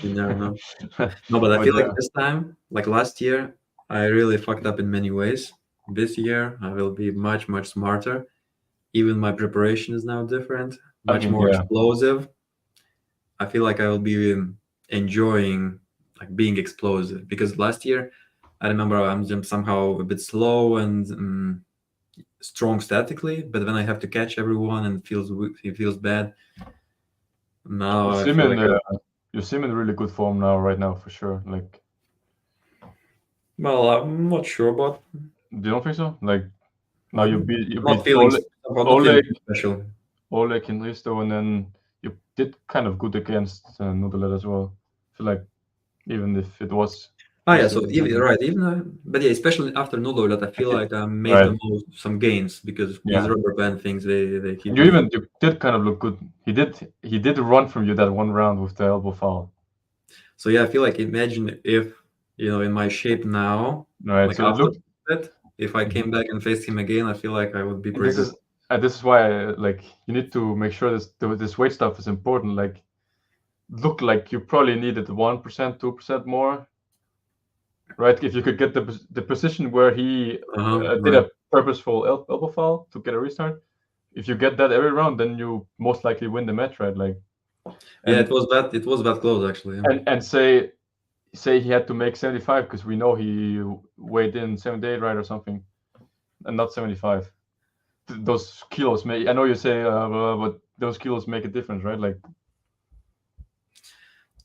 You never know. No, but I feel like this time, like last year, I really fucked up in many ways. This year, I will be much, much smarter. Even my preparation is now different, much more explosive. I feel like I will be enjoying being explosive because last year, I remember I'm just somehow a bit slow and strong statically, but then I have to catch everyone and it feels bad. Now you seem in really good form right now for sure. Like, well, I'm not sure, but do you don't think so? Like now you beat Oleg special. Oleg and Risto, and then you did kind of good against Noodlet as well. I feel like even if it was. But especially after Noodlet, I feel like I made some gains because these rubber band things they keep. You did kind of look good. He did run from you that one round with the elbow foul. So yeah, I feel like imagine if in my shape now, so if I came back and faced him again, I feel like I would be pretty good. This is why you need to make sure this weight stuff is important. Like, look like you probably needed 1%, 2% more, right? If you could get the position where he did a purposeful elbow foul to get a restart, if you get that every round, then you most likely win the match, right? Like, it was that close actually. Yeah. And say he had to make 75 because we know he weighed in 78, right, or something, and not 75. Those kilos I know you say, but those kilos make a difference, right? Like,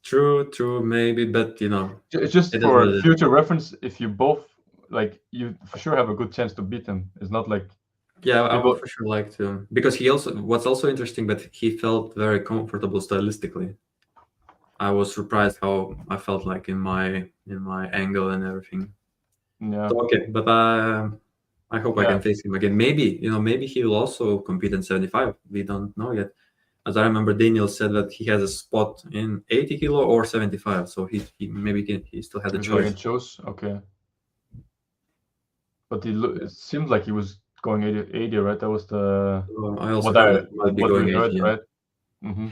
true, maybe, but it's just for future reference. If you both you for sure have a good chance to beat him. It's not like I would for sure like to, because what's also interesting, but he felt very comfortable stylistically. I was surprised how I felt like in my angle and everything. Yeah. So, okay, but I hope I can face him again. Maybe he will also compete in 75. We don't know yet. As I remember, Daniel said that he has a spot in 80 kilo or 75. So he still had a choice. Okay. But it seems like he was going 80, right? That was the I also heard that he might be going 80. Right? Mm-hmm.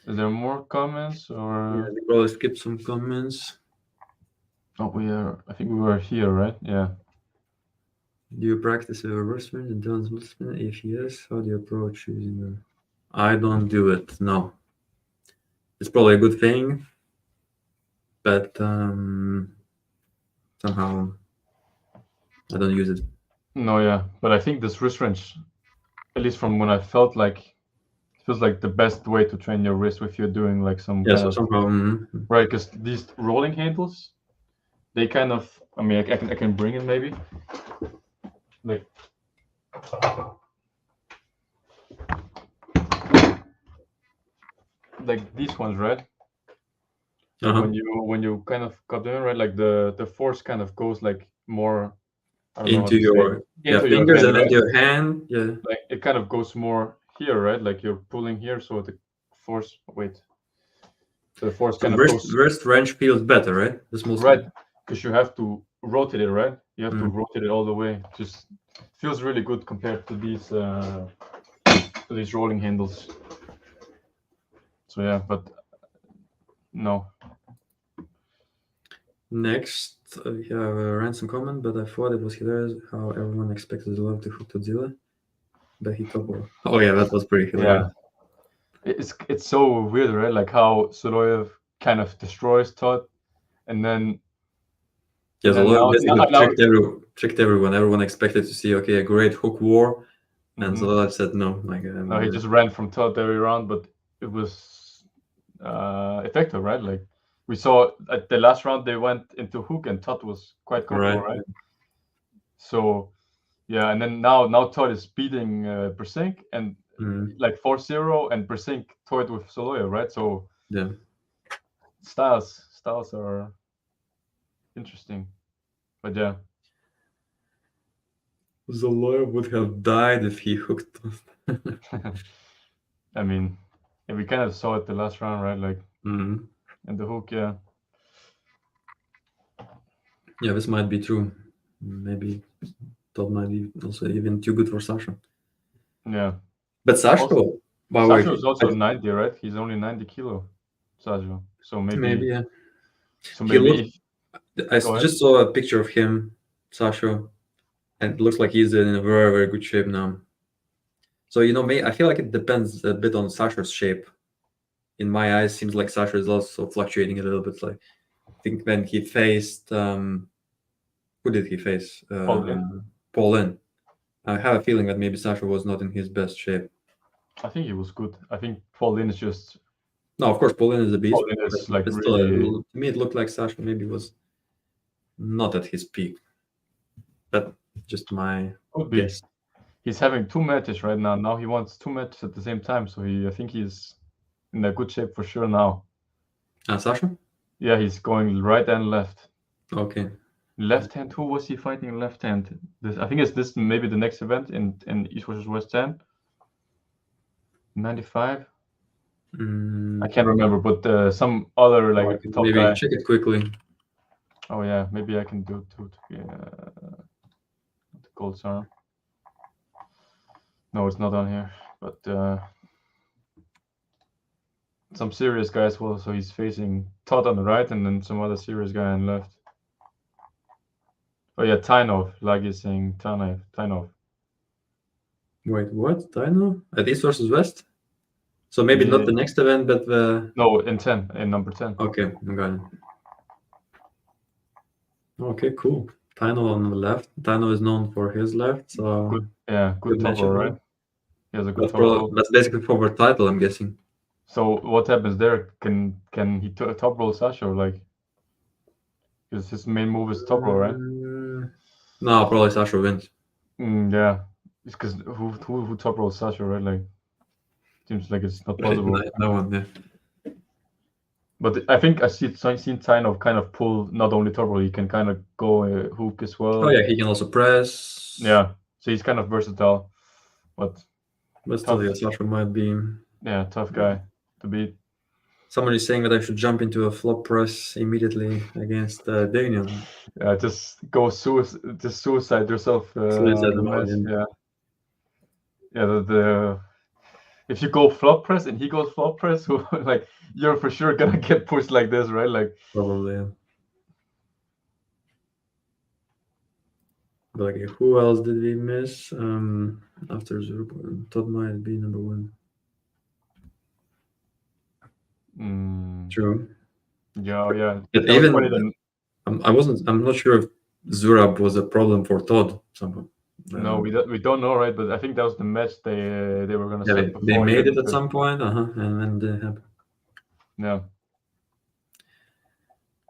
Is there more comments Yeah, or? we probably skip some comments. Oh, we are. I think we were here, right? Yeah. Do you practice a reverse swing and down split spin? If yes, how do you approach using the? I don't do it. No, it's probably a good thing, but somehow I don't use it. No, yeah, but I think this wrist wrench, at least from when I felt like, feels like the best way to train your wrist if you're doing like some Yeah, kind so of somehow. right, because these rolling handles, they kind of. I mean, I can bring it maybe. Like these ones, right? Like when you kind of cut them right, like the force kind of goes like more. I don't know how Into to say your into your fingers hand, and then right? your hand. Yeah. Like it kind of goes more here, right? Like you're pulling here, so the force. Wait, so the force So kind of goes wrist wrench feels better, right? The small right spin. because you have to rotate it, right? You have to Mm. rotate it all the way. Just feels really good compared to these rolling handles. So yeah, but no. Next, we have a ransom comment, but I thought it was hilarious how everyone expected Love to hook Godzilla, but he toppled. Oh yeah, that was pretty hilarious. Yeah, it's so weird, right? Like how Soloyev kind of destroys Todd, and then Yeah, and then Zoloyev basically now tricked everyone. Everyone expected to see a great hook war, and mhm. Zoloyev said no. Like No, he just ran from Todd every round, but it was effective, right? Like we saw at the last round they went into hook and Todd was quite comfortable, right. right? So yeah, and then now Todd is beating Brusink and Mm. like 4-0 and Brusink toyed with Soloyev, right? So Yeah. styles are interesting, but yeah. Zoloyev would have died if he hooked. I mean, yeah, we kind of saw it the last round, right? Like Mm. in the hook, yeah. Yeah, this might be true. Maybe Todd might be also even too good for Sasha. Yeah. But Sasha, Also, wow, wait, Sasha is also 90, right? He's only 90 kilo, Sasha. So maybe yeah. He maybe looked. if I go ahead. just saw a picture of him, Sasha, and it looks like he's in a very, very good shape now. So I feel like it depends a bit on Sasha's shape. In my eyes, seems like Sasha is also fluctuating a little bit. Like I think when he faced, who did he face? Paul Lin. Paul Lin. I have a feeling that maybe Sasha was not in his best shape. I think he was good. I think Paul Lin is just No, of course, Paul Lin is a beast, Paul Lin but, is like but still, really to me, it looked like Sasha maybe was not at his peak. But just my could be. guess. He's having 2 matches right now. Now he wants 2 matches at the same time. So I think he's in a good shape for sure now. Sasha? Yeah, he's going right and left. Okay. Left hand. Who was he fighting left hand? I think it's this maybe the next event in East versus West Ham. 95. I can't remember, but some other like top maybe guy. check it quickly. Oh yeah, maybe I can do it too. The gold arm. No, it's not on here. But some serious guy as well. So he's facing Todd on the right, and then some other serious guy on the left. Oh yeah, Tainov. Like you're saying, Tainov. Wait, what? Dino? At East versus West? So maybe not the Yeah. next event, but the. No, in number 10. Okay, I got it. Okay, cool. Dino on the left. Dino is known for his left, so Good, yeah, good top roll, matchup there. right? He has a good top That's roll. that's basically for the title, I'm guessing. So what happens there? Can he top roll Sasha or like? Because his main move is top roll, right? No, probably Sasha wins. Yeah, it's because who top rolls Sasha, right? Like, seems like it's not Right, possible. no one, yeah. But I think seen Tainov kind of pull not only top roll, he can kind of go hook as well. Oh yeah, he can also press. Yeah, so he's kind of versatile, but still, yeah, Sasha might be. Yeah, tough guy to beat. Someone is saying that I should jump into a flop press immediately against Daniel. Yeah, just suicide yourself Suicide the mode, match. yeah. Yeah, yeah. if you go flop press and he goes flop press, like you're for sure gonna get pushed like this, right? Like Probably. Yeah. But okay, who else did we miss? After Zero, Todd might be number one. True. yeah. But That was funny. even I'm not sure if Zurab was a problem for Todd somehow. No, we don't know, right? But I think that was the match they were gonna Yeah, set they before. made it at some point, and then they happened. Yeah.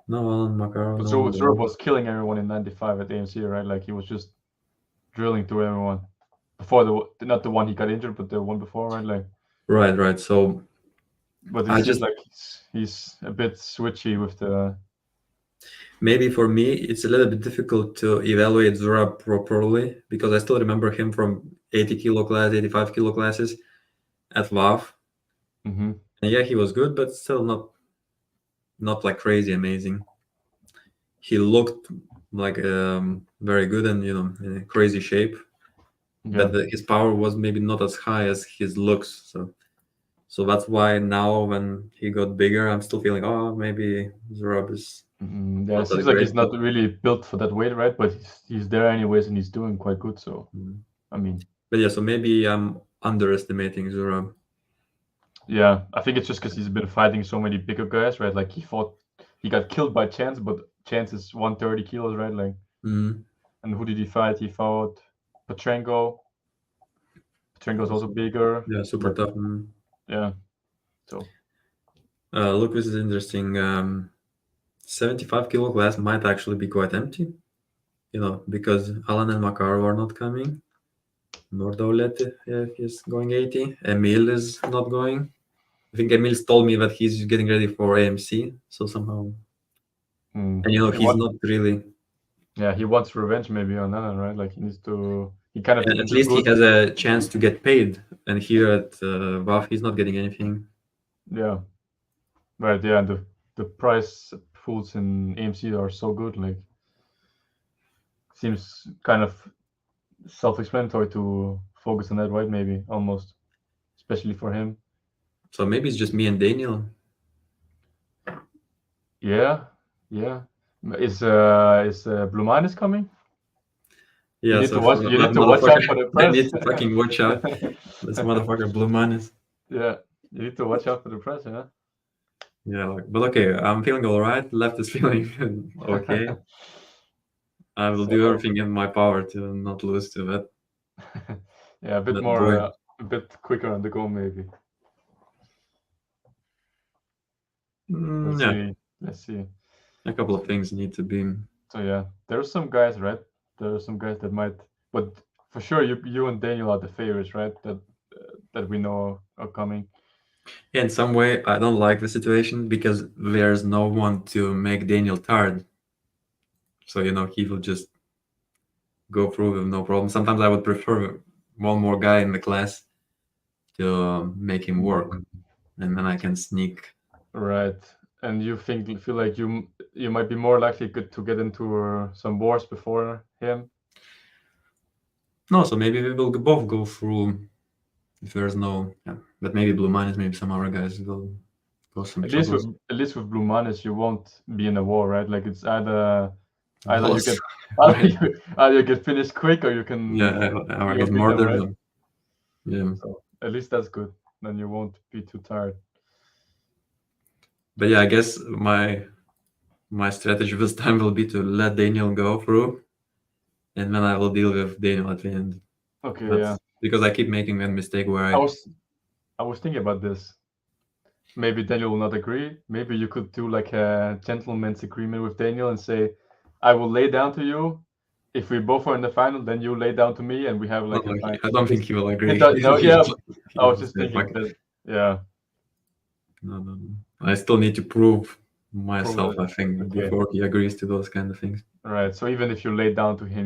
No Alan Makarov. But No Zurab was killing everyone in '95 at AMC, right? Like he was just drilling through everyone before not the one he got injured, but the one before, right? Like right. So, but I it seems just like he's a bit switchy with the. maybe for me it's a little bit difficult to evaluate Zurab properly because I still remember him from 80 kilo class, 85 kilo classes at WAF. Mm-hmm. And yeah, he was good, but still not like crazy amazing. He looked like very good and in a crazy shape, Yeah. but his power was maybe not as high as his looks. So that's why now when he got bigger, I'm still feeling, oh, maybe Zurab is Yeah, not it that seems like great. he's not really built for that weight, right? But he's there anyways, and he's doing quite good. So, I mean, But yeah, so maybe I'm underestimating Zurab. yeah, I think it's just because he's been fighting so many bigger guys, right? Like he got killed by Chance, but Chance is 130 kilos, right? Like, Mm. and who did he fight? He fought Petrenko. Petrenko's also bigger. Yeah, super But tough. yeah, so Look, this is interesting. 75 kilo class might actually be quite empty, because Alan and Makarov are not coming. Nordaulet is going 80. Emil is not going. I think Emil's told me that he's getting ready for AMC, so somehow, and he's not really. yeah, he wants revenge maybe on Alan, right? Like he needs to. He kind of And didn't at do least he good. has a chance to get paid. And here at WAF, he's not getting anything. Yeah, right. Yeah, the price pools in AMC are so good. Like, seems kind of self-explanatory to focus on that, right? Maybe almost, especially for him. So maybe it's just me and Daniel. Yeah. Is Blue Minus coming? Yeah, You need so to watch. for You that need to watch out for motherfucker, the I press. need to fucking watch out. This motherfucker Blue Minus. Yeah, you need to watch out for the press, yeah. Yeah, but okay, I'm feeling all right. Left is feeling okay. I will do So, everything in my power to not lose to that. yeah, a bit That more, boy. a bit quicker on the go, maybe. Let's Yeah, see. Let's see. a couple of things need to be. So yeah, there's some guys, right? There are some guys that might, but for sure, you and Daniel are the favorites, right? That we know are coming. In some way, I don't like the situation because there's no one to make Daniel tired. So he will just go through with no problem. Sometimes I would prefer one more guy in the class to make him work, and then I can sneak. Right. And you feel like you might be more likely to get into some wars before him. No, so maybe we will both go through if there's no. Yeah, but maybe Blue Minus, maybe some other guys will cause some troubles. At least with Blue Manis, you won't be in a war, right? Like it's either you Lost. get Right. either you get finished quick or you can Yeah, or he's beat them, murdered right? them. Yeah. So at least that's good. Then you won't be too tired. But yeah, I guess my strategy this time will be to let Daniel go through, and then I will deal with Daniel at the end. Okay, That's yeah. because I keep making that mistake where I was thinking about this. Maybe Daniel will not agree. Maybe you could do like a gentleman's agreement with Daniel and say, I will lay down to you. If we both are in the final, then you lay down to me and we have like a final. I don't think he will agree. No, He yeah. I was will just say, thinking "Fuck it." that, yeah. No. I still need to prove myself, it. I think, Okay. before he agrees to those kind of things. Right. So even if you lay down to him,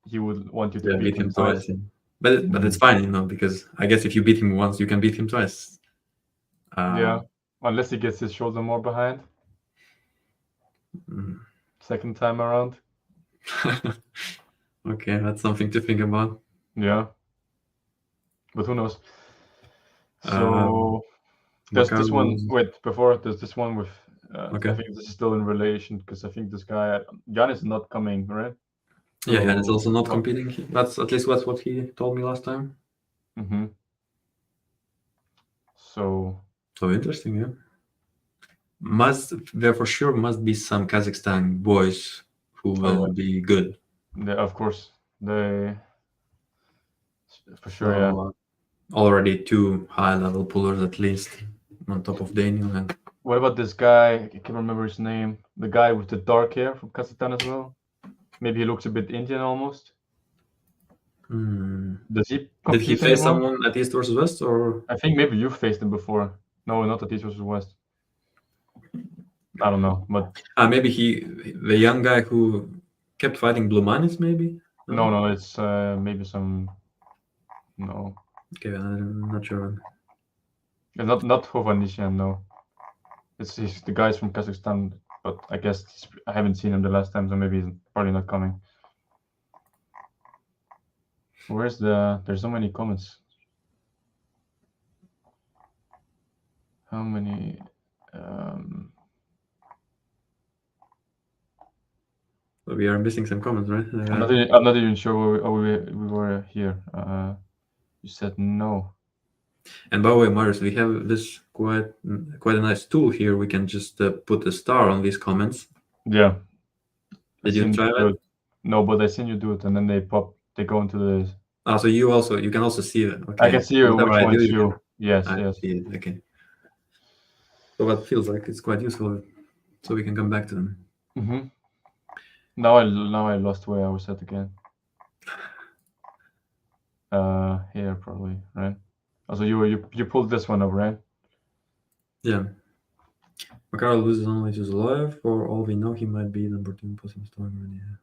he would want you to Yeah, beat him twice. yeah. But it's fine, because I guess if you beat him once, you can beat him twice. Yeah. Unless he gets his shoulder more behind. Second time around. Okay, that's something to think about. Yeah. But who knows? So there's this Macau one. was Wait, before there's this one with. I okay. think this is still in relation because I think this guy Jan is not coming, right? Yeah, and it's So also not what? competing. That's at least what he told me last time. Mm-hmm. So So interesting, yeah. There for sure must be some Kazakhstan boys who will be good. of course they for sure, yeah. So already two high level pullers at least on top of Daniel and What about this guy? I can't remember his name. The guy with the dark hair from Kazakhstan as well. Maybe he looks a bit Indian almost. Does he did he compete face anymore? someone at East versus West or I think maybe you faced him before. No, not at East versus West. I don't know, but maybe the young guy who kept fighting Blue Manis maybe? no, it's maybe some. No, Okay, I'm not sure. it's not Hovannisyan. No, it's the guys from Kazakhstan. But I guess I haven't seen him the last time, so maybe he's probably not coming. Where's the? There's so many comments. How many? We are missing some comments, right? I'm not even sure we were here. You said no. And by the way, Marius, we have this quite a nice tool here. We can just put a star on these comments. Yeah. Did you try that? No, but I seen you do it, and then they pop. They go into the. So you can also see it. Okay. I can see Whatever which I one do, is you you. can. Yes, I yes. see it. Okay. So that feels like it's quite useful, so we can come back to them. Mm-hmm. Now I lost where I was at again. Here probably, right? Also, you pulled this one up, right? Yeah. Makaro loses only to Zoloyev. For all we know, he might be number 2 possible storm already. Yeah.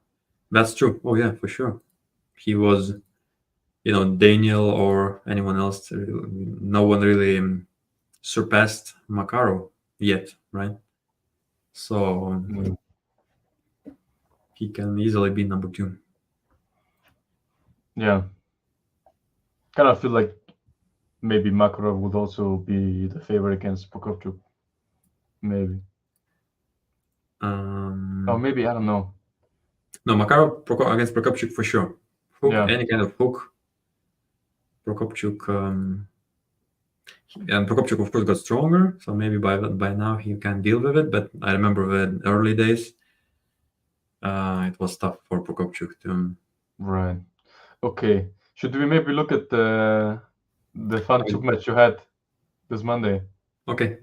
That's true. Oh yeah, for sure. He was, Daniel or anyone else. No one really surpassed Makaro yet, right? So he can easily be number 2. Yeah. Kind of feel like maybe Makarov would also be the favorite against Prokopchuk. Maybe. Or maybe I don't know. No, Makarov against Prokopchuk for sure. Hook, Yeah. any kind of hook. Prokopchuk, and Prokopchuk of course got stronger, so maybe by now he can deal with it. But I remember the early days, it was tough for Prokopchuk to. Right. Okay. Should we maybe look at the fun Chuk match you had this Monday? Okay,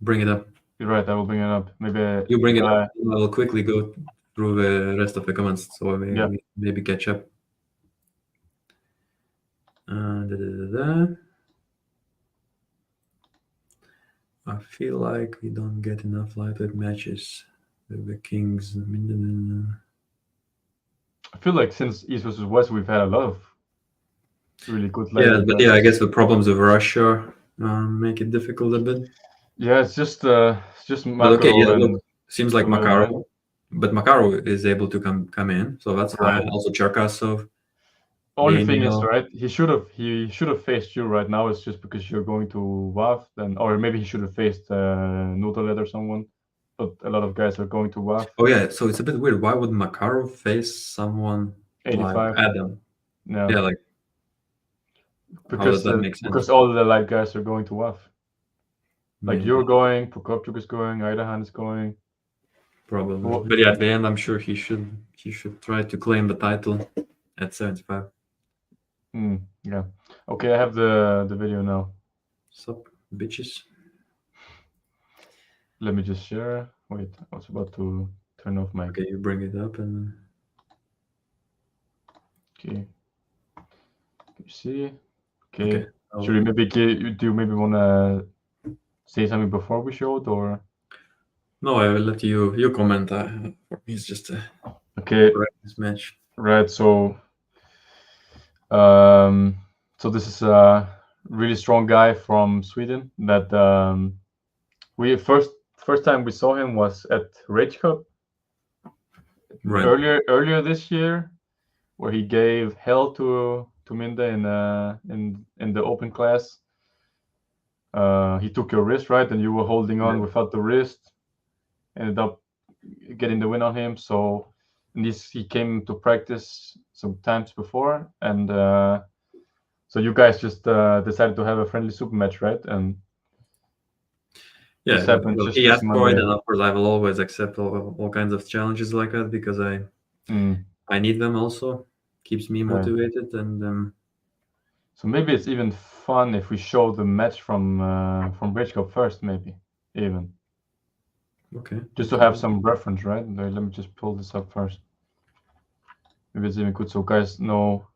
bring it up. You're right. I will bring it up. Maybe You bring it up. I will quickly go through the rest of the comments, so we maybe catch up. I feel like we don't get enough lightweight matches with the Kings. I feel like since East versus West, we've had a lot of really good lightweight matches. I guess the problems with Russia make it difficult a bit. Yeah, it's just Makarov. But okay, yeah, look, seems like Makarov, right? But Makarov is able to come in, so that's fine. Also Cherkasov. Only thing is, right? He should have faced you right now. It's just because you're going to WAF, then, or maybe he should have faced Nudolet or someone. But a lot of guys are going to WAF. Oh yeah, so it's a bit weird. Why would Makarov face someone 85? like Adam? Yeah, like because how does that make sense? Because all the light guys are going to WAF. Like Maybe. You're going, Prokopchuk is going, Aidahan is going. Probably, but yeah, at the end, I'm sure he should try to claim the title at 75. Yeah. Okay, I have the video now. Sup, bitches. Let me just share. Wait, I was about to turn off my. Okay, you bring it up and. Okay. You see? Okay. Should we maybe do you maybe wanna say something before we show it, or? No, I will let you comment. It's just okay. This match. Right. So this is a really strong guy from Sweden that we first time we saw him was at Rage Cup earlier this year, where he gave hell to Minda in the open class. he took your wrist, right, and you were holding on without the wrist. Ended up getting the win on him. So he came to practice some times before, and so you guys just decided to have a friendly super match, right? And Yeah, this happened well, just he this asked for it, Monday. and of course I will always accept all kinds of challenges like that because I need them also. Keeps me Right. motivated, and So maybe it's even fun if we show the match from Bridge Cup first, maybe even okay, just to have some reference, right? Let me just pull this up first. Maybe it's even good so guys know.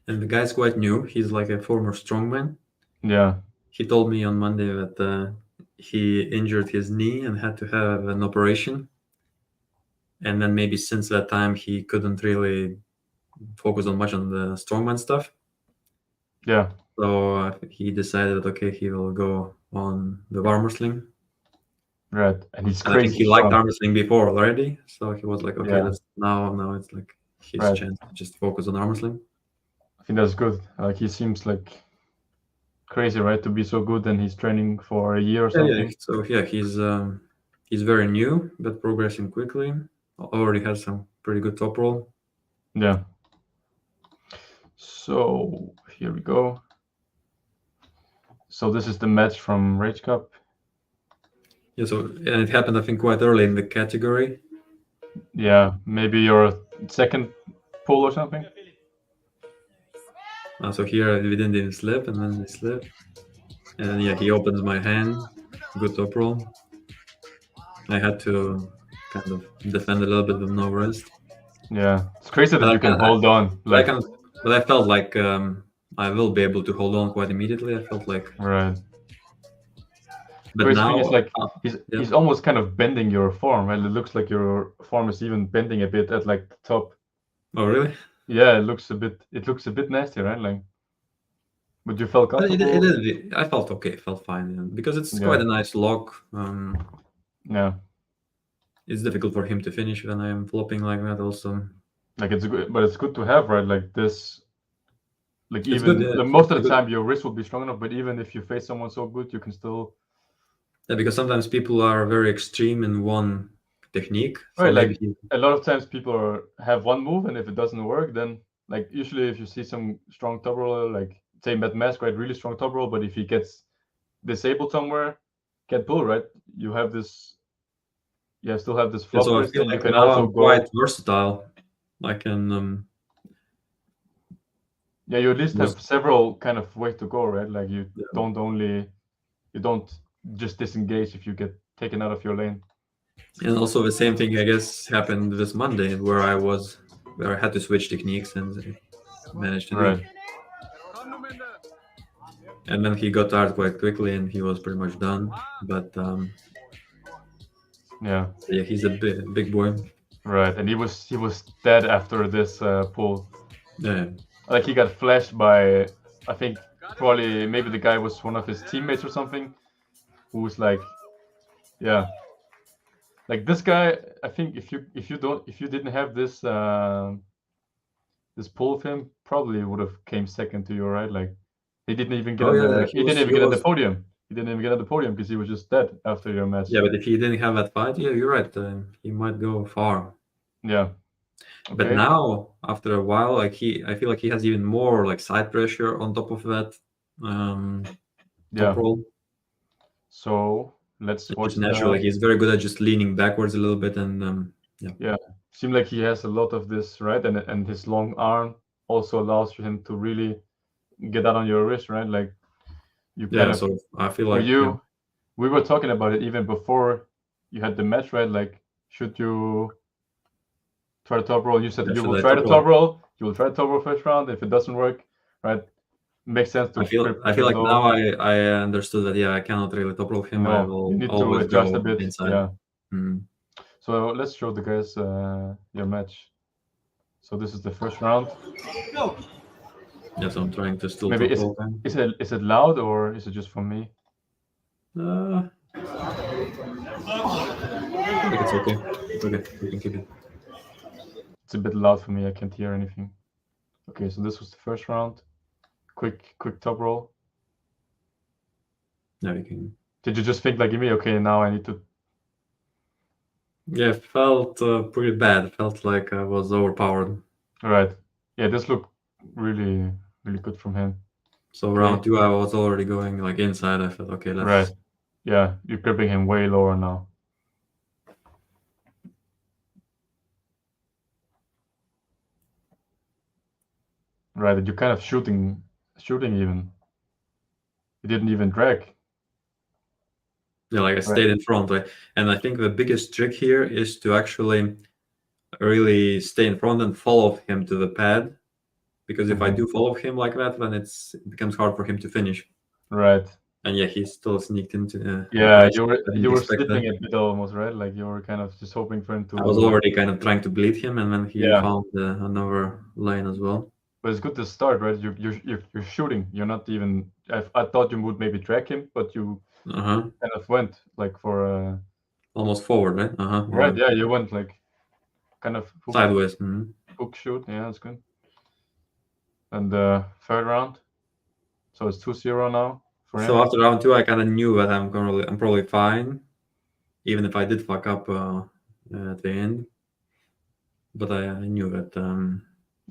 And the guy's quite new. He's like a former strongman. Yeah. He told me on Monday that he injured his knee and had to have an operation. And then maybe since that time, he couldn't really focus on much on the strongman stuff. Yeah. So he decided, okay, he will go on the arm wrestling. Right. And he's And I think crazy he liked strong. arm wrestling before already. So he was like, okay, Yeah. let's now it's like his Right. chance to just focus on arm wrestling. I think that's good. Like he seems like crazy, right? To be so good and he's training for a year or something. So yeah, he's very new but progressing quickly. Already has some pretty good top roll. Yeah. So here we go. So this is the match from Rage Cup. Yeah, so and it happened I think quite early in the category. Yeah, maybe your second pull or something. So here we didn't even slip, and then we slip, and then, yeah, he opens my hand. Good top roll. I had to kind of defend a little bit with no rest. Yeah, it's crazy that But you can hold on. but I Like, can, but I felt like I will be able to hold on quite immediately. I felt like, right. but Crazy thing is now, like yeah. he's almost kind of bending your form, right? It looks like your form is even bending a bit at like the top. Oh really? Yeah, it looks a bit nasty, right? Like, but you felt But comfortable. I felt okay. Felt fine, yeah, because it's Yeah, quite a nice lock. yeah. It's difficult for him to finish when I am flopping like that. Also, Like it's good, but it's good to have, right? Like this. Like it's good. even Yeah, like, most of it's the good. time your wrist will be strong enough, but even if you face someone so good, you can still. Yeah, because sometimes people are very extreme in one technique. So Right, maybe like a lot of times people have one move, and if it doesn't work, then like usually if you see some strong top roller, like say Matt Mask, right, really strong top roll, but if he gets disabled somewhere, get pull, right, you have this, you still have this yeah, flop so I wrist, feel and you like can now also I'm quite go. versatile. I can Yeah, you at least was have several kind of ways to go, right? Like you yeah. don't just disengage if you get taken out of your lane. And also the same thing I guess happened this Monday where I had to switch techniques and managed to do it. Right. And then he got tired quite quickly and he was pretty much done. But Yeah. yeah, he's a big boy. Right. And he was dead after this pull. Yeah. Like he got flashed by, I think probably maybe the guy was one of his teammates or something, who was like, yeah, like this guy. I think if you didn't have this pull of him, probably would have came second to you, right? Like he didn't even get Oh on yeah, the he didn't even get on the podium. He didn't even get on the podium because he was just dead after your match. yeah, but if he didn't have that fight, yeah, you're right. He might go far. Yeah. But Okay. now, after a while, like I feel like he has even more like side pressure on top of that top Yeah. roll. So let's It's just watch natural. Like the. he's very good at just leaning backwards a little bit, and yeah. Yeah. Seems like he has a lot of this, right? And his long arm also allows for him to really get that on your wrist, right? Like you kind Yeah, of, so I feel for like you, we were talking about it even before you had the match, right? Like, should you try the top roll? You said yeah, you should will I try the top top roll? roll. You will try the top roll first round. If it doesn't work, right, makes sense to I prep feel it like now low. I understood that yeah I cannot really top roll him. I No, you will need to always adjust a go bit. inside. Yeah. Mm. So let's show the guys your match. So this is the first round. Yeah, so I'm trying to still Maybe top roll him. is it loud or is it just for me? I think it's okay. It's okay. We can keep it. It's a bit loud for me. I can't hear anything. Okay, so this was the first round. Quick top roll. Yeah, you can. Did you just think like me? Okay, now I need to. Yeah, it felt pretty bad. It felt like I was overpowered. Right. Yeah, this looked really really good from him. So Okay. round 2, I was already going like inside. I felt okay. Right. Let's. Yeah, you're gripping him way lower now. Right, and you're kind of shooting even. You didn't even drag. Yeah, like I stayed in front. And I think the biggest trick here is to actually really stay in front and follow him to the pad. Because if I do follow him like that, then it becomes hard for him to finish. Right. And yeah, he still sneaked into the Yeah, position. I didn't you were expect that. slipping a bit almost, right? Like you were kind of just hoping for him I was to. already kind of trying to bleed him, and then he Yeah, found another lane as well. but it's good to start, right? You're shooting. You're not even. I thought you would maybe track him, but you Uh-huh. kind of went like for Almost forward, right? Uh-huh. right. Yeah. Yeah, you went like kind of Sideways. Mhm. hook shoot. Yeah, that's good. And the third round, so it's 2-0 now for So him. after round 2, I kind of knew that I'm probably fine, even if I did fuck up at the end. But I knew that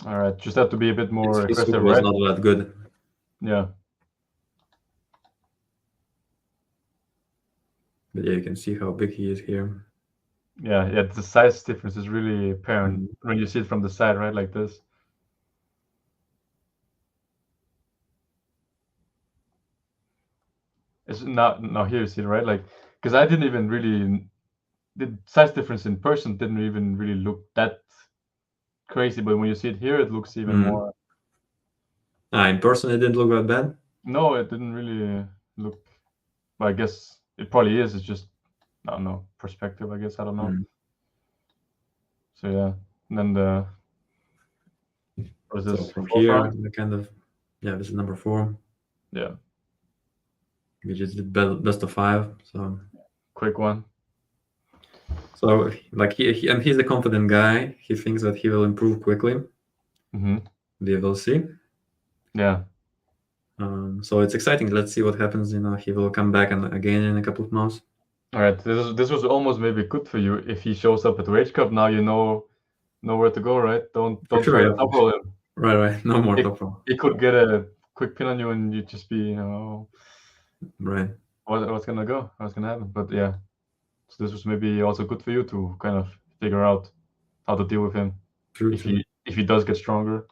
All right, just have to be a bit more his hook aggressive, was right? not that good. Yeah. But yeah, you can see how big he is here. Yeah, yeah, the size difference is really apparent Mhm. when you see it from the side, right? Like this. It's now here you see it, right? Like, because I didn't even really the size difference in person didn't even really look that crazy, but when you see it here, it looks even Mm. more. In person, it didn't look that bad. No, it didn't really look. Well, I guess it probably is. It's just I don't know perspective. I guess I don't know. Mm. So yeah, and then the what is So this from fourth here, round? the kind of this is number 4. Yeah, We just did best of 5. quick one. So like and he's a confident guy. He thinks that he will improve quickly. Mm-hmm. We will see. Yeah. So it's exciting. Let's see what happens. He will come back and again in a couple of months. All right. This was almost maybe good for you if he shows up at Rage Cup. Now you know where to go, right? Don't For sure, try to yeah. top roll him. Right. No more He, top roll. he could get a quick pin on you and you just be Right. what's gonna go, what's gonna happen. But yeah, so this was maybe also good for you to kind of figure out how to deal with him True. if he does get stronger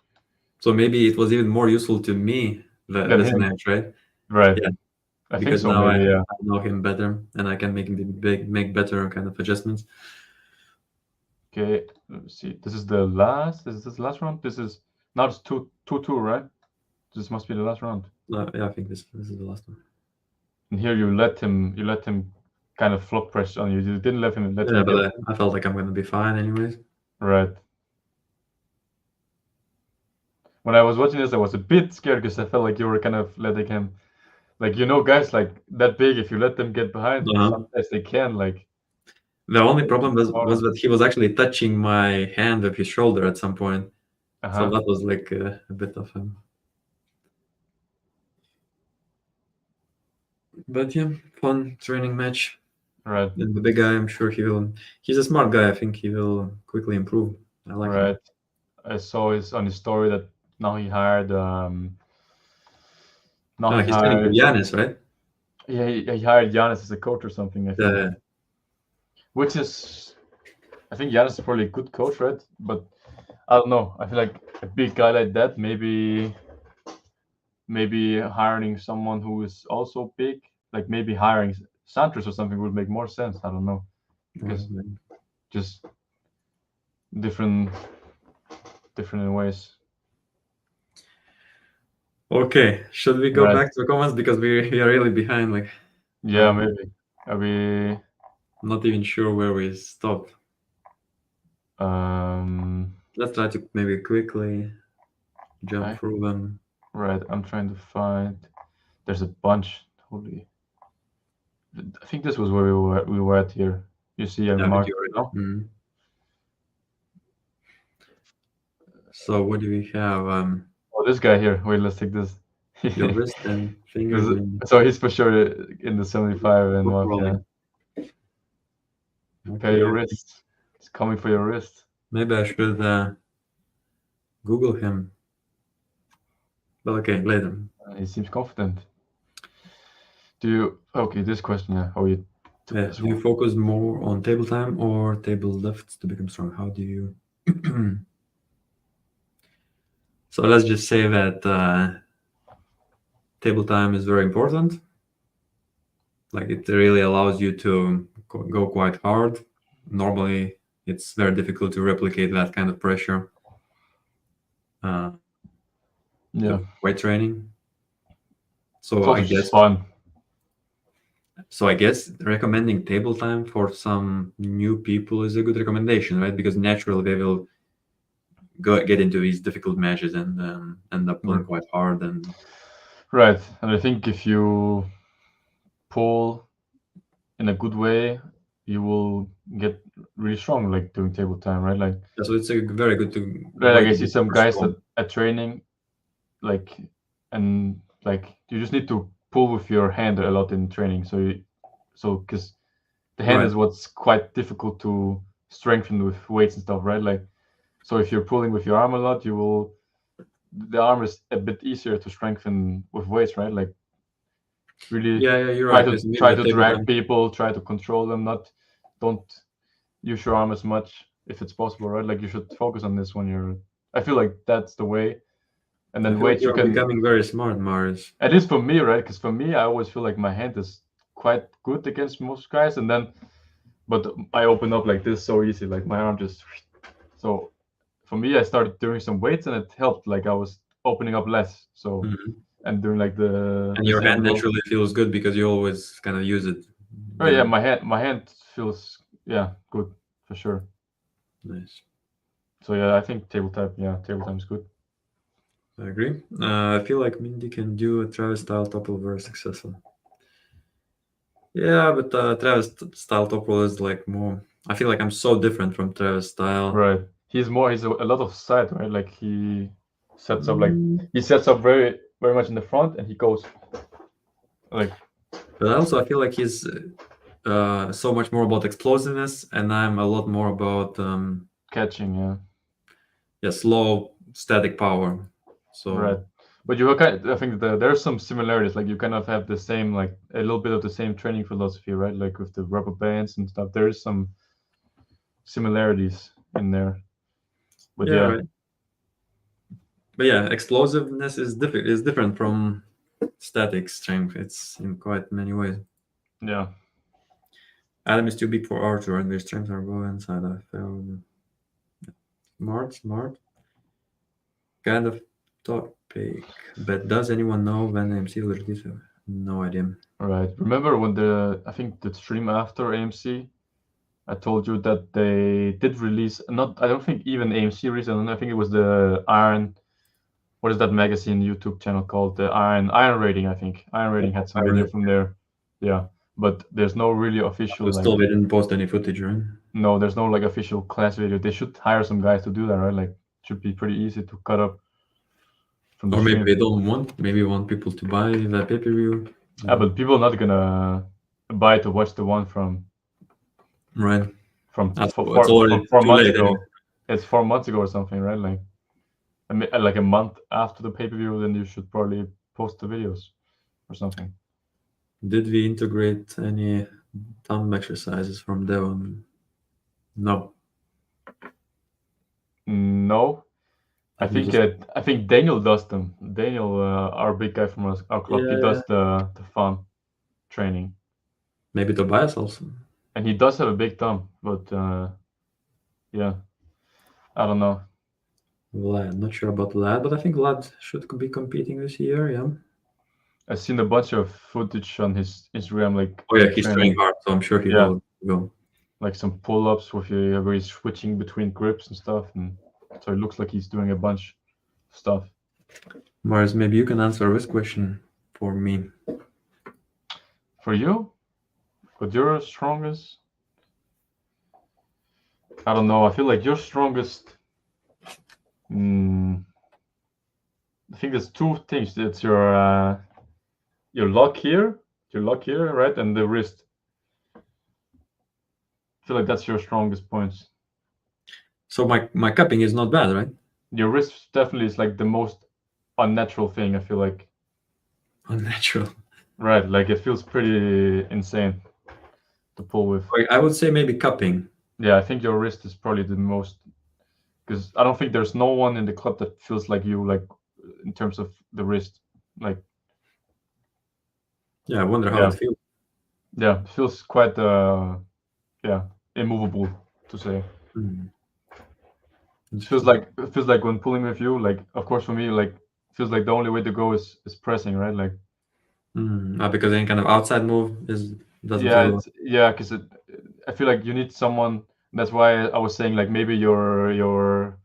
So maybe it was even more useful to me than this him. match, right? Right. Yeah. I think Because so. now I Maybe. Yeah. know him better and I can make better kind of adjustments. Okay. Let's see. This is the last. Is this the last round? This is now it's 2-2, right? This must be the last round. Yeah, I think this is the last one. And here you let him kind of flop press on you. You didn't let him Yeah, get but I felt like I'm gonna be fine anyways. right. When I was watching this, I was a bit scared because I felt like you were kind of letting him, like guys like that big. If you let them get behind, Uh-huh. sometimes they can like. The only problem was Or, that he was actually touching my hand with his shoulder at some point. So that was like a bit of him. But yeah, fun training match. right. And the big guy, I'm sure he's a smart guy. I think he will quickly improve. I like him. Right. I saw on his story that now he hired He's training with Giannis, right? yeah, he hired Giannis as a coach or something, I think. Yeah. Which is I think Giannis is probably a good coach, right? But I don't know. I feel like a big guy like that, maybe hiring someone who is also big, like maybe hiring Santos or something would make more sense. I don't know. Because just different in ways. Okay, should we go Right. back to the comments because we are really behind? Like, Yeah, maybe. Are we? Not even sure where we stopped. Let's try to maybe quickly jump through them. Right. I'm trying to find. There's a bunch. Holy. I think this was where we were at here. You see, I marked it now. So what do we have? Oh, this guy here. Wait, let's take this. Your wrist and fingers. So he's for sure in the 75 and Book what? Yeah. rolling. Prepare your wrist. It's coming for your wrist. Maybe I should Google him. But okay, later. He seems confident. Okay, this question, yeah. Oh, you took Yeah, this do you one. focus more on table time or table lifts to become strong? How do you? So let's just say that table time is very important. Like it really allows you to go quite hard. Normally, it's very difficult to replicate that kind of pressure. Yeah. Weight training. It's also just fun. So I guess recommending table time for some new people is a good recommendation, right? Because naturally they will get into these difficult matches and end up pulling quite hard. And right, and I think if you pull in a good way, you will get really strong, like doing table time, right? Like so it's a very good to. Like I see some guys at training, like and like you just need to pull with your hand a lot in training. So because the hand is what's quite difficult to strengthen with weights and stuff, right? Like so if you're pulling with your arm a lot, the arm is a bit easier to strengthen with weights, right? Like really you're right. Try to drag people, try to control them, don't use your arm as much if it's possible, right? Like you should focus on this when you're. I feel like that's the way. And then weights, you're becoming very smart, Mars. At least for me, right? Because for me, I always feel like my hand is quite good against most guys, but I open up like this so easy, like my arm just. So, for me, I started doing some weights, and it helped. Like I was opening up less, so and doing like the. And your hand naturally feels good because you always kind of use it. Oh yeah, my hand feels good for sure. Nice. So yeah, I think table time is good. I agree. I feel like Mindy can do a Travis style top roll very successful. Yeah, but Travis style top roll is like more. I feel like I'm so different from Travis style. Right. He's a lot of side, right? Like he sets up very very much in the front, and he goes like. But also, I feel like he's so much more about explosiveness, and I'm a lot more about catching. Yeah, slow static power. So right. But I think there's some similarities. Like you kind of have the same, like a little bit of the same training philosophy, right? Like with the rubber bands and stuff. There is some similarities in there. But yeah. Right. But yeah, explosiveness is different from static strength. It's in quite many ways. Yeah. Adam is too big for Arthur, and their strengths are go inside. I found smart. Kind of topic. But does anyone know when AMC will release? No idea. Right. Remember when I think the stream after AMC, I told you that they did release I don't think even AMC recently. I think it was the Iron. What is that magazine YouTube channel called? The Iron Rating, I think. Iron Rating had some video from there. Yeah, but there's no really official. So still, they didn't post any footage, right? No, there's no like official class video. They should hire some guys to do that, right? Like, it should be pretty easy to cut up from the Or maybe stream. they don't want. Maybe want people to buy the pay-per-view. Yeah, but people are not gonna buy to watch the one from. Right. From It's 4 months ago. Anyway. It's 4 months ago or something, right? Like a month after the pay-per-view, then you should probably post the videos or something. Did we integrate any thumb exercises from Devon? No. No. I think Daniel does them. Daniel, our big guy from our club, he does the fun training. Maybe Tobias also. And he does have a big thumb, but yeah, I don't know. Vlad, not sure about Vlad, but I think Vlad should be competing this year. Yeah. I've seen a bunch of footage on his Instagram, like. Oh yeah, he's training hard, so I'm sure he will go. Like some pull-ups where he's switching between grips and stuff, and so it looks like he's doing a bunch of stuff. Mars, maybe you can answer this question for me. For you? But your strongest? I don't know. I feel like your strongest. I think there's two things. It's your lock here, right, and the wrist. I feel like that's your strongest points. So my cupping is not bad, right? Your wrist definitely is like the most unnatural thing. I feel like. Unnatural. Right, like it feels pretty insane to pull with. I would say maybe cupping. Yeah, I think your wrist is probably the most, because I don't think there's no one in the club that feels like you, like in terms of the wrist. Like, Yeah, I wonder how yeah, it feels. yeah, it feels quite yeah, immovable to say. Hmm. It feels like when pulling with you, like of course for me, like feels like the only way to go is pressing, right? Like, Because any kind of outside move doesn't yeah, feel. it's yeah, because I feel like you need someone. That's why I was saying like maybe your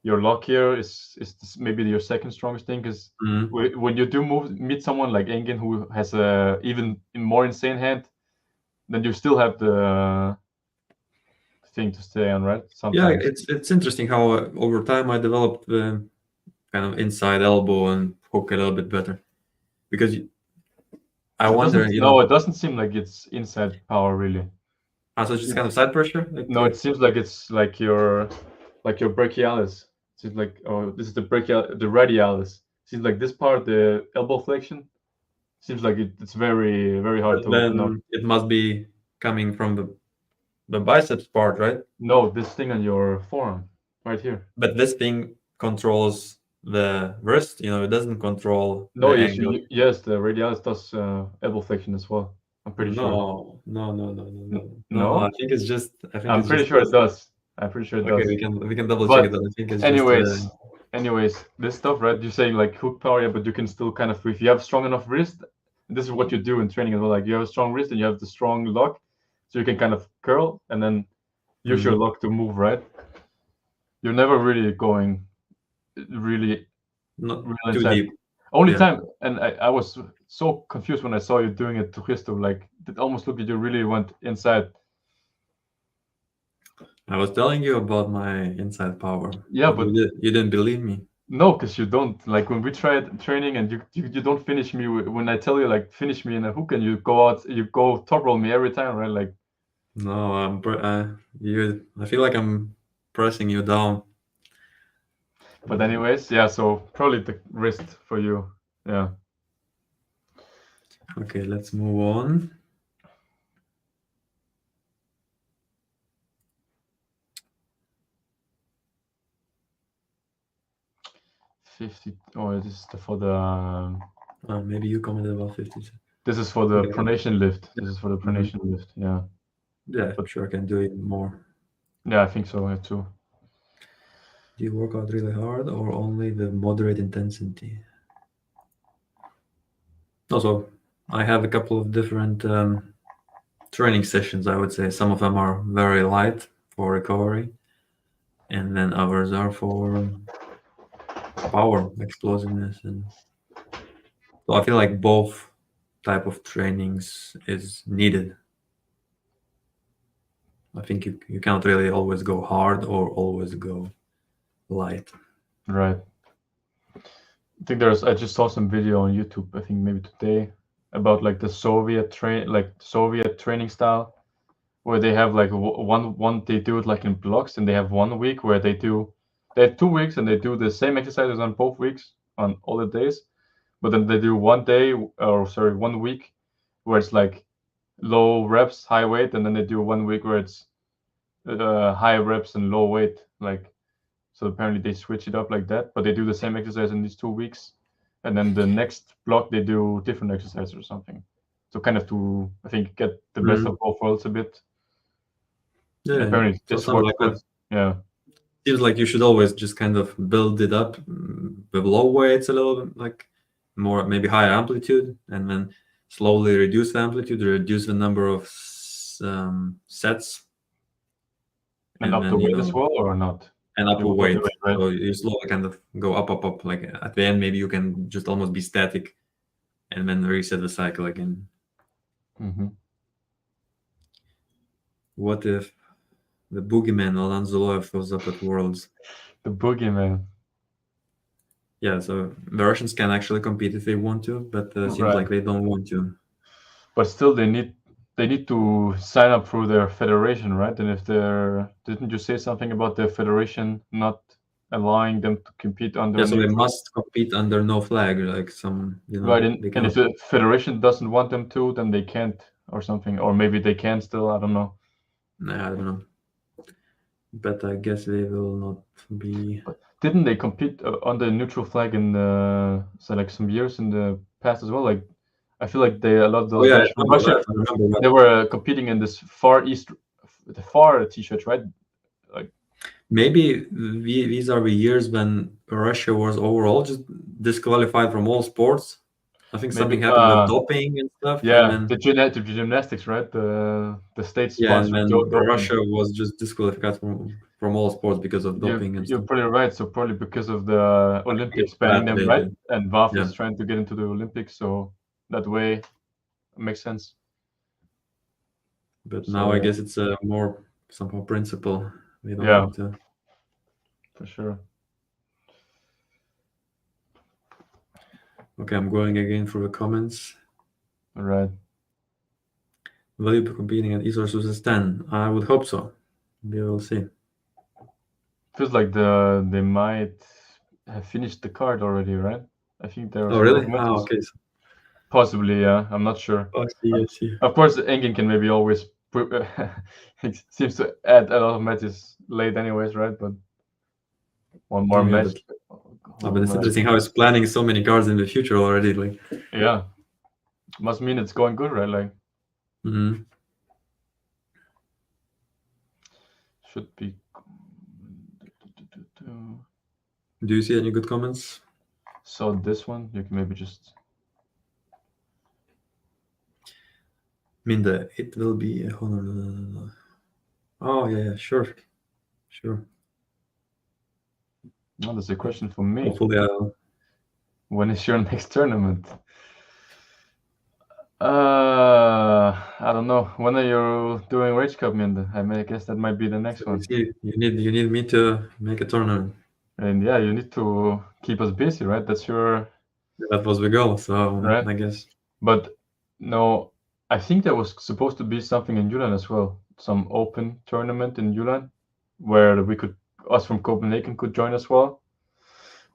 lock here is maybe your second strongest thing, because Mm. when you do meet someone like Engin who has a even more insane hand, then you still have the thing to stay on, right? Yeah, Sometimes. it's interesting how over time I developed the kind of inside elbow and hook a little bit better because I It wonder, doesn't. No, it doesn't seem like it's inside power really. so it's just kind of side pressure. No, it seems like it's like your brachialis. It seems like, oh, this is the the radialis. Seems like this part, the elbow flexion, seems like it's very very hard But to open up. then it must be coming from the biceps part, right? No, this thing on your forearm, right here. But this thing controls the wrist. It doesn't control No, the yes, angle. yes, the radialis does elbow flexion as well. I'm pretty sure. No, no, no, no, no, no, no. No, I think I'm it's pretty just sure it this. does. I'm pretty sure it Okay, does. we can double check it. But Out. I think it's just anyways, this stuff, right? You're saying like hook power, yeah, but you can still kind of, if you have strong enough wrist, this is what you do in training as well. Like you have a strong wrist and you have the strong lock, so you can kind of curl and then use your lock to move, right? You're never really going really not real too inside. deep. Only Yeah. time, and I was so confused when I saw you doing it to Christo. Like it almost looked like you really went inside. I was telling you about my inside power, Yeah, but but you didn't believe me. no, because you don't. Like when we tried training, and you don't finish me when I tell you like finish me in a hook, and you go out, you go top roll me every time, right? Like, No, I feel like I'm pressing you down. but anyways, yeah. So probably the wrist for you. Yeah. Okay, let's move on. Oh, this is for the. Maybe you commented about 50. This is for the Okay. pronation lift. This is for the pronation lift. Yeah. Yeah, But sure, I can do it more. yeah, I think so too. Do you work out really hard or only the moderate intensity? Also, I have a couple of different training sessions, I would say. Some of them are very light for recovery, and then others are for power, explosiveness, and so I feel like both type of trainings is needed. I think you can't really always go hard or always go light. Right. I think I just saw some video on YouTube, I think maybe today, about like the Soviet training style, where they have like one they do it like in blocks, and they have 1 week where they have 2 weeks and they do the same exercises on both weeks on all the days, but then they do 1 day, or sorry, 1 week where it's like low reps, high weight, and then they do 1 week where it's high reps and low weight, like. So apparently they switch it up like that, but they do the same exercise in these 2 weeks, and then the next block they do different exercise or something. So kind of to, I think, get the best of both worlds a bit. Yeah, Apparently so this something works like good. that. Yeah. Seems like you should always just kind of build it up with low weights a little bit, like more maybe higher amplitude, and then slowly reduce the amplitude, reduce the number of sets, And and up the then weight as well, or not? and up You a would up the weight. weight, right? So you slowly kind of go up, up, up. Like at the end, maybe you can just almost be static, and then reset the cycle again. Mm-hmm. What if the boogeyman Alan Zoloev shows up at Worlds? The boogeyman. Yeah, so the Russians can actually compete if they want to, but seems Right. like they don't want to. But still, they need to sign up through their federation, right? And if they're didn't you say something about their federation not allowing them to compete under Yeah, a so they neutral? must compete under no flag, like Right, they and cannot. if the federation doesn't want them to, then they can't or something, or maybe they can still. I don't know. Nah, I don't know, but I guess they will not be. But didn't they compete under neutral flag in so like some years in the past as well? Like I feel like a lot of Oh those yeah, I guys from remember Russia that. I remember that. they were competing in this far east, the far t-shirts, right? Like Maybe these are the years when Russia was overall just disqualified from all sports. I think maybe something happened with doping and stuff, and yeah, then the gymnastics, right? The state yeah, and sponsored then doping. Russia was just disqualified from all sports because of doping and You're stuff. probably right. So probably because of the Yes, Olympics that banning them, they right? did. And VAF Yeah, is trying to get into the Olympics, so that way it makes sense. but now I So guess it's a more somehow principle. They don't yeah, want to. for sure. Okay, I'm going again through the comments. All right. Will you be competing at East versus 10? I would hope so. We will see. Feels like they might have finished the card already, right? I think there are Oh, some more really? Oh, matches. okay. Possibly, yeah. I'm not sure. I see, I see. Of course, Engin can maybe always it seems to add a lot of matches late, anyways, right? But one more Oh, yeah, match. but it's interesting how it's planning so many cards in the future already. Like, Yeah, must mean it's going good, right? Like mhm. should be. Do you see any good comments? So this one, you can maybe just. I mean, it will be a honor. Oh, yeah, sure, sure. No, that's a question for me. Hopefully, I'll. When is your next tournament? I don't know. When are you doing Rage Cup, Minde? I guess that might be the next So you one. see, you need me to make a tournament. And yeah, you need to keep us busy, right? That's your That was the goal. So right. I guess. But no, I think there was supposed to be something in Yulan as well. Some open tournament in Yulan where us from Copenhagen could join as well.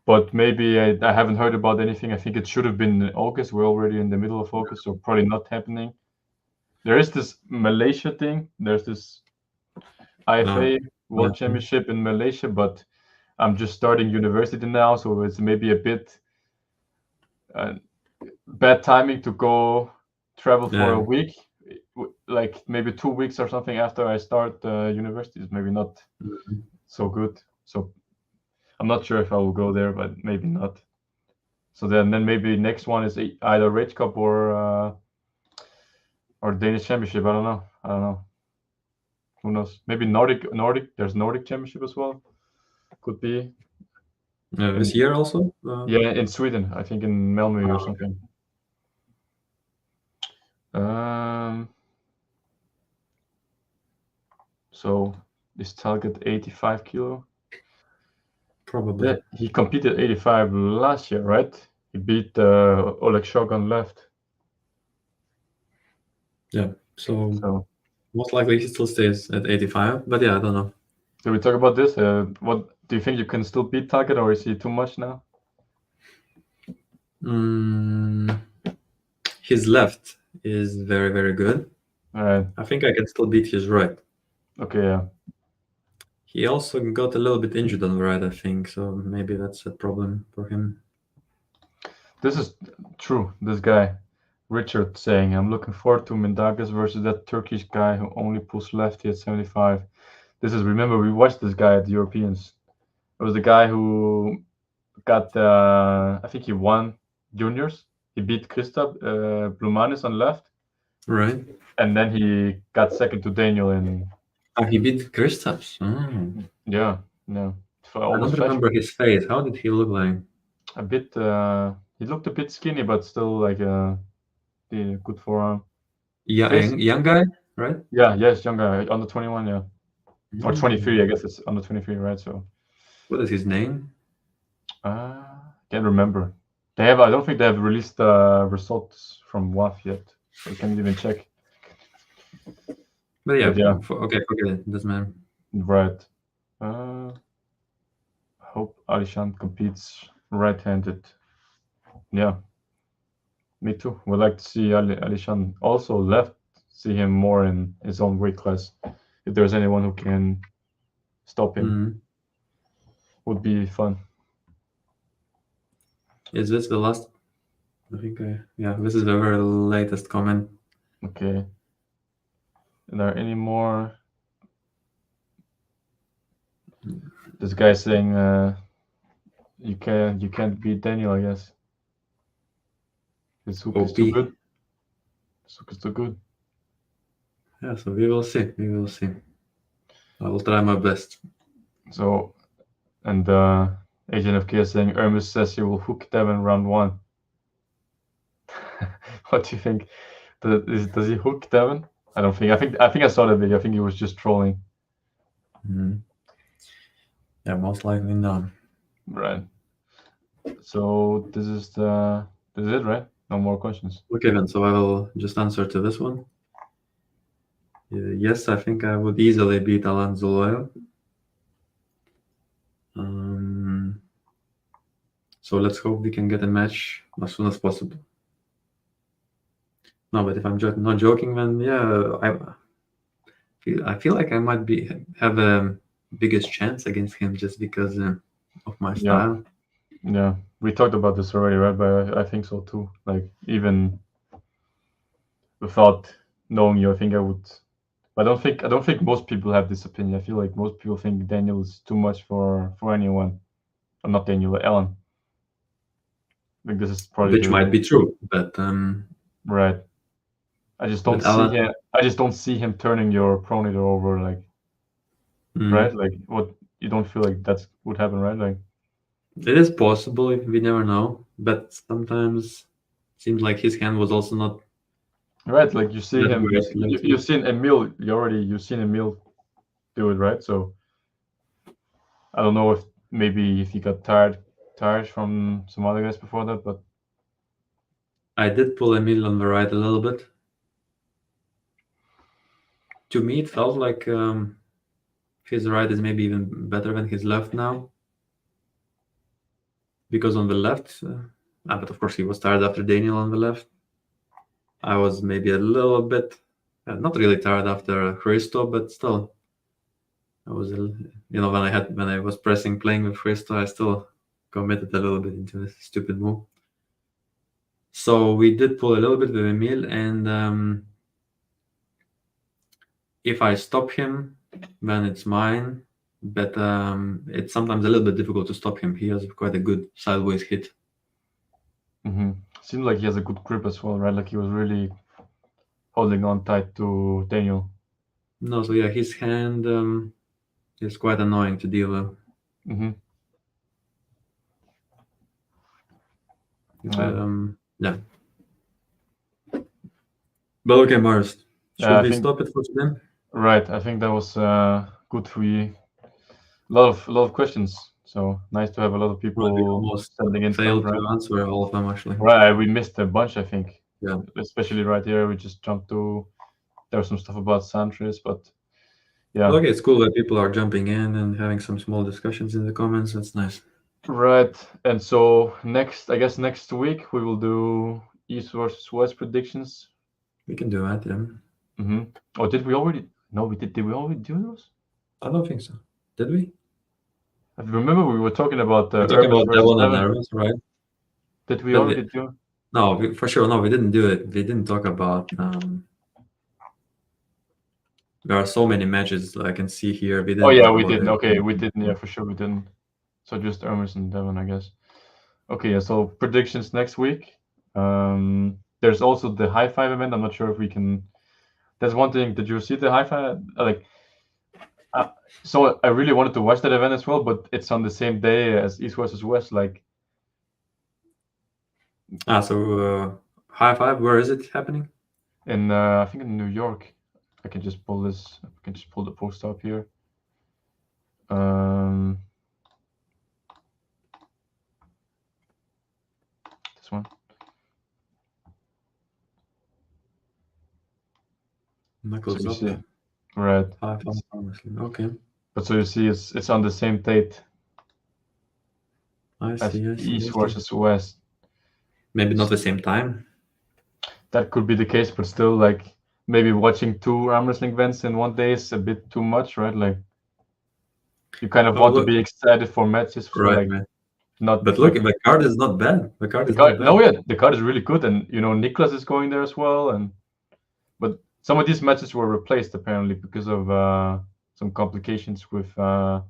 But maybe I haven't heard about anything. I think it should have been in August. We're already in the middle of August, so probably not happening. There is this Malaysia thing. There's this IFA World Championship in Malaysia, but I'm just starting university now, so it's maybe a bit bad timing to go travel for a week, like maybe 2 weeks or something after I start university is maybe not so good. So I'm not sure if I will go there, but maybe not. So then maybe next one is either Rage Cup or Danish Championship. I don't know. Who knows? Maybe Nordic. There's Nordic Championship as well. Could be. This year also. Yeah, in Sweden. I think in Malmö or Okay. something. So this target 85 kilo. Probably. Yeah, he competed 85 last year, right? He beat Oleg Shogun left. Yeah. So most likely he still stays at 85. But yeah, I don't know. Did we talk about this? What do you think you can still beat Target, or is he too much now? His left is very, very good. Right. I think I can still beat his right. Okay, yeah. He also got a little bit injured on the right, I think, so maybe that's a problem for him. This is true. This guy, Richard, saying, I'm looking forward to Mendagas versus that Turkish guy who only pulls lefty at 75. Remember, we watched this guy at the Europeans. It was the guy who got, I think he won juniors. He beat Christoph Blumanis on left. Right. And then he got second to Daniel in. He beat Kristaps. Oh. Yeah, no. I don't remember his face. How did he look like? A bit. He looked a bit skinny, but still like the good forearm. Yeah, young guy, right? Yeah, yes, young guy, under 21, yeah, or 23. I guess it's under 23, right? So. What is his name? Can't remember. They have. I don't think they have released results from WAF yet, so I can't even check. But yeah, But yeah, okay, forget it. Doesn't matter. right. Hope Alishan competes right-handed. Yeah, me too. Would like to see Alishan also left. See him more in his own weight class. If there's anyone who can stop him, would be fun. Is this the last? I think yeah, this is the very latest comment. Okay. Are there any more? This guy saying you can't beat Daniel, I guess. His hook is too OP. good. His hook is too good. Yeah, so we will see. We will see. I will try my best. So, and Agent of Chaos saying Hermes says he will hook Devin round 1. What do you think? Does he hook Devin? I don't think. I think I saw that video. I think he was just trolling. Yeah, most likely not. Right. So this is it, right? No more questions. Okay, then. So I will just answer to this one. Yes, I think I would easily beat Alan Zoloyo. So let's hope we can get a match as soon as possible. No, but if I'm not joking, then yeah, I feel like I might have a biggest chance against him just because of my style. Yeah, we talked about this already, right? But I think so too. Like even without knowing you, I think I would. But I don't think most people have this opinion. I feel like most people think Daniel is too much for anyone, or not Daniel, Ellen. I think this is probably Which might be true, but right. I just don't but see Alan, him. I just don't see him turning your Pronator over, like right. Like what you don't feel like that would happen, right? Like it is possible. We never know, but sometimes seems like his hand was also not right. Like you see that him. great lately. You've seen Emil. You've seen Emil do it, right? So I don't know if maybe if he got tired from some other guys before that, but I did pull Emil on the right a little bit. To me, it felt like his right is maybe even better than his left now. Because on the left, but of course he was tired after Daniel on the left. I was maybe a little bit, not really tired after Christo, but still, I was, when I was playing with Christo, I still committed a little bit into this stupid move. So we did pull a little bit with Emil, and if I stop him, then it's mine. But it's sometimes a little bit difficult to stop him. He has quite a good sideways hit. seems like he has a good grip as well, right? Like he was really holding on tight to Daniel. No, so yeah, his hand is quite annoying to deal with. Yeah. But okay, Mars, should we stop it for today? Right. I think that was good. A lot of questions. So nice to have a lot of people We almost sending in failed stuff, right? to answer all of them actually. Right. We missed a bunch, I think. Yeah. Especially right here, we just jumped to. There was some stuff about Sanchez, but yeah. Okay, it's cool that people are jumping in and having some small discussions in the comments. That's nice. Right. And so I guess next week we will do East versus West predictions. We can do that, yeah. Oh, did we already? No, we did. Did we already do those? I don't think so. Did we? I remember we were talking about We're talking Hermes about versus Devon and Devin. Hermes, right? Did we already do? No, for sure. No, we didn't do it. We didn't talk about. There are so many matches I can see here. We didn't. Oh yeah, we didn't. Okay, we didn't. Yeah, for sure we didn't. So just Hermes and Devon, I guess. Okay, yeah. So predictions next week. There's also the high five event. I'm not sure if we can. That's one thing. Did you see the high five? So I really wanted to watch that event as well, but it's on the same day as East versus West. Like. High five. Where is it happening? In I think in New York. I can just pull this. I can just pull the post up here. next one. Knuckles So you up. see, right? 5 hours Armwrestling. Okay, But so you see, it's on the same date I as see. I see. I East see. versus West. Maybe not the same time. That could be the case, but still, like maybe watching two arm wrestling events in one day is a bit too much, right? Like you kind of Oh, want to look. be excited for matches, so Right, like right. not But look, like the card is not bad. The card the is not card. No, bad. yeah, the card is really good, and Niklas is going there as well, and but some of these matches were replaced apparently because of some complications with. I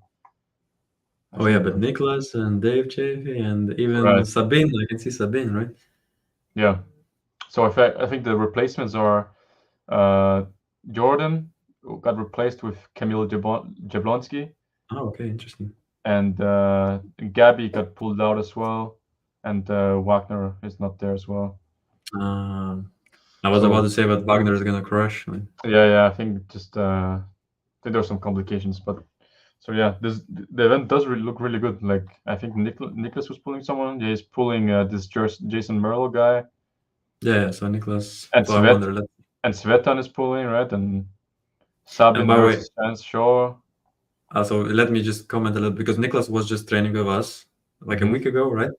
Oh yeah, think but Nicholas and Dave Chaffee and even right, Sabine. I can see Sabine, right? yeah. So I think the replacements are Jordan, who got replaced with Kamil Jablonski, Oh, okay, interesting. and Gabby got pulled out as well, and Wagner is not there as well. I was So about to say that Wagner is gonna crush. Like, yeah, I think just I think there's some complications, but so yeah, the event does look really good. Like I think Nicholas was pulling someone. Yeah, he's pulling this Jason Merle guy, yeah. So Nicholas. and So I wonder. Let Svetan is pulling, right, and And Sabin by the way, versus Chance Shaw. so let me just comment a little because Nicholas was just training with us like a Mhm. week ago, right?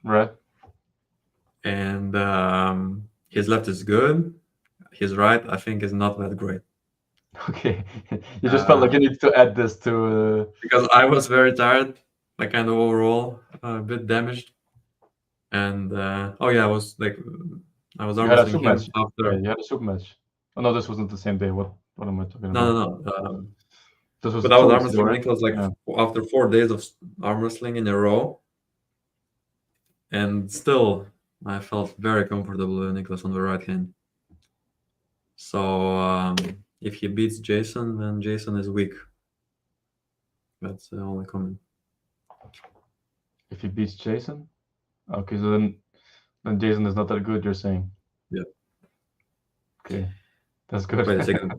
Right. And his left is good. His right, I think, is not that great. Okay. You just felt like Uh, you needed to add this to. because I was very tired, like kind of overall a bit damaged. And oh yeah, I was You had arm a wrestling sub him match. Yeah, after. you had a sub match. Oh no, this wasn't the same day. What am I talking No, about? no, no. This was But I was 2 weeks arm ago, wrestling right? Nicholas like Yeah. after 4 days of arm wrestling in a row, and still I felt very comfortable with Nicholas on the right hand. So if he beats Jason, then Jason is weak. That's the only comment. If he beats Jason, okay, so then Jason is not that good. You're saying? Yeah. Okay, that's good. Wait a second.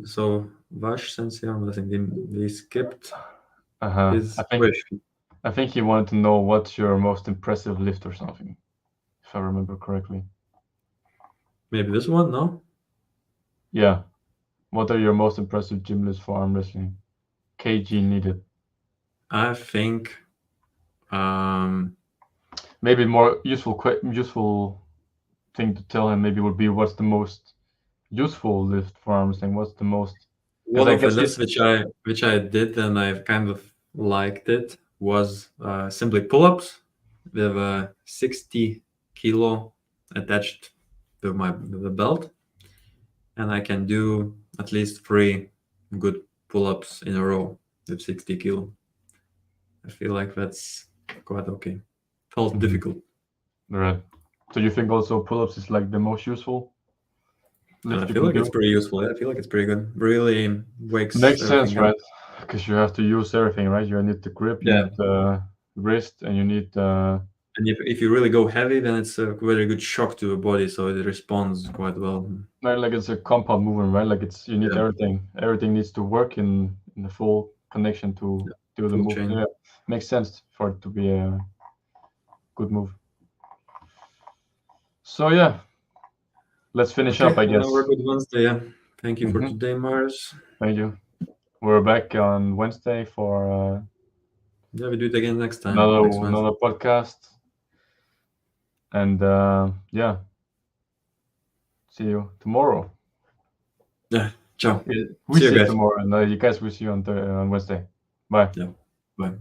So Vash Sensei arm wrestling, we skipped Uh-huh. his wish. I think he wanted to know what's your most impressive lift or something, if I remember correctly. Maybe this one, no? Yeah. What are your most impressive gym lifts for arm wrestling? KG needed. I think Maybe more useful thing to tell him maybe would be what's the most useful lift for arm wrestling. What's the most? Because one I of the guess lifts which I did and I kind of liked it was simply pull-ups with a 60 kilo attached to the belt, and I can do at least 3 good pull-ups in a row with 60 kilo. I feel like that's quite okay. Felt difficult. right. So you think also pull-ups is like the most useful And I lift you feel can like it's do? pretty useful. I feel like it's pretty good. Really wakes Makes sense, everything up. right? Because you have to use everything, right? You need the grip, you Yeah. need the wrist, and you need And if you really go heavy, then it's a very good shock to the body, so it responds quite well. like it's a compound movement, right? Like it's you need Yeah, everything. Everything needs to work in the full connection to do the full move. chain. Yeah, makes sense for it to be a good move. So yeah, let's finish Okay, up, I guess. another good Wednesday. Yeah. Thank you for Hmm. today, Mars. Thank you. We're back on Wednesday for Yeah, we do it again next time, next Wednesday. another podcast, and yeah, see you tomorrow. Yeah, ciao. We See you see you guys. tomorrow, and you guys will see you on Wednesday. Bye. Yeah, bye.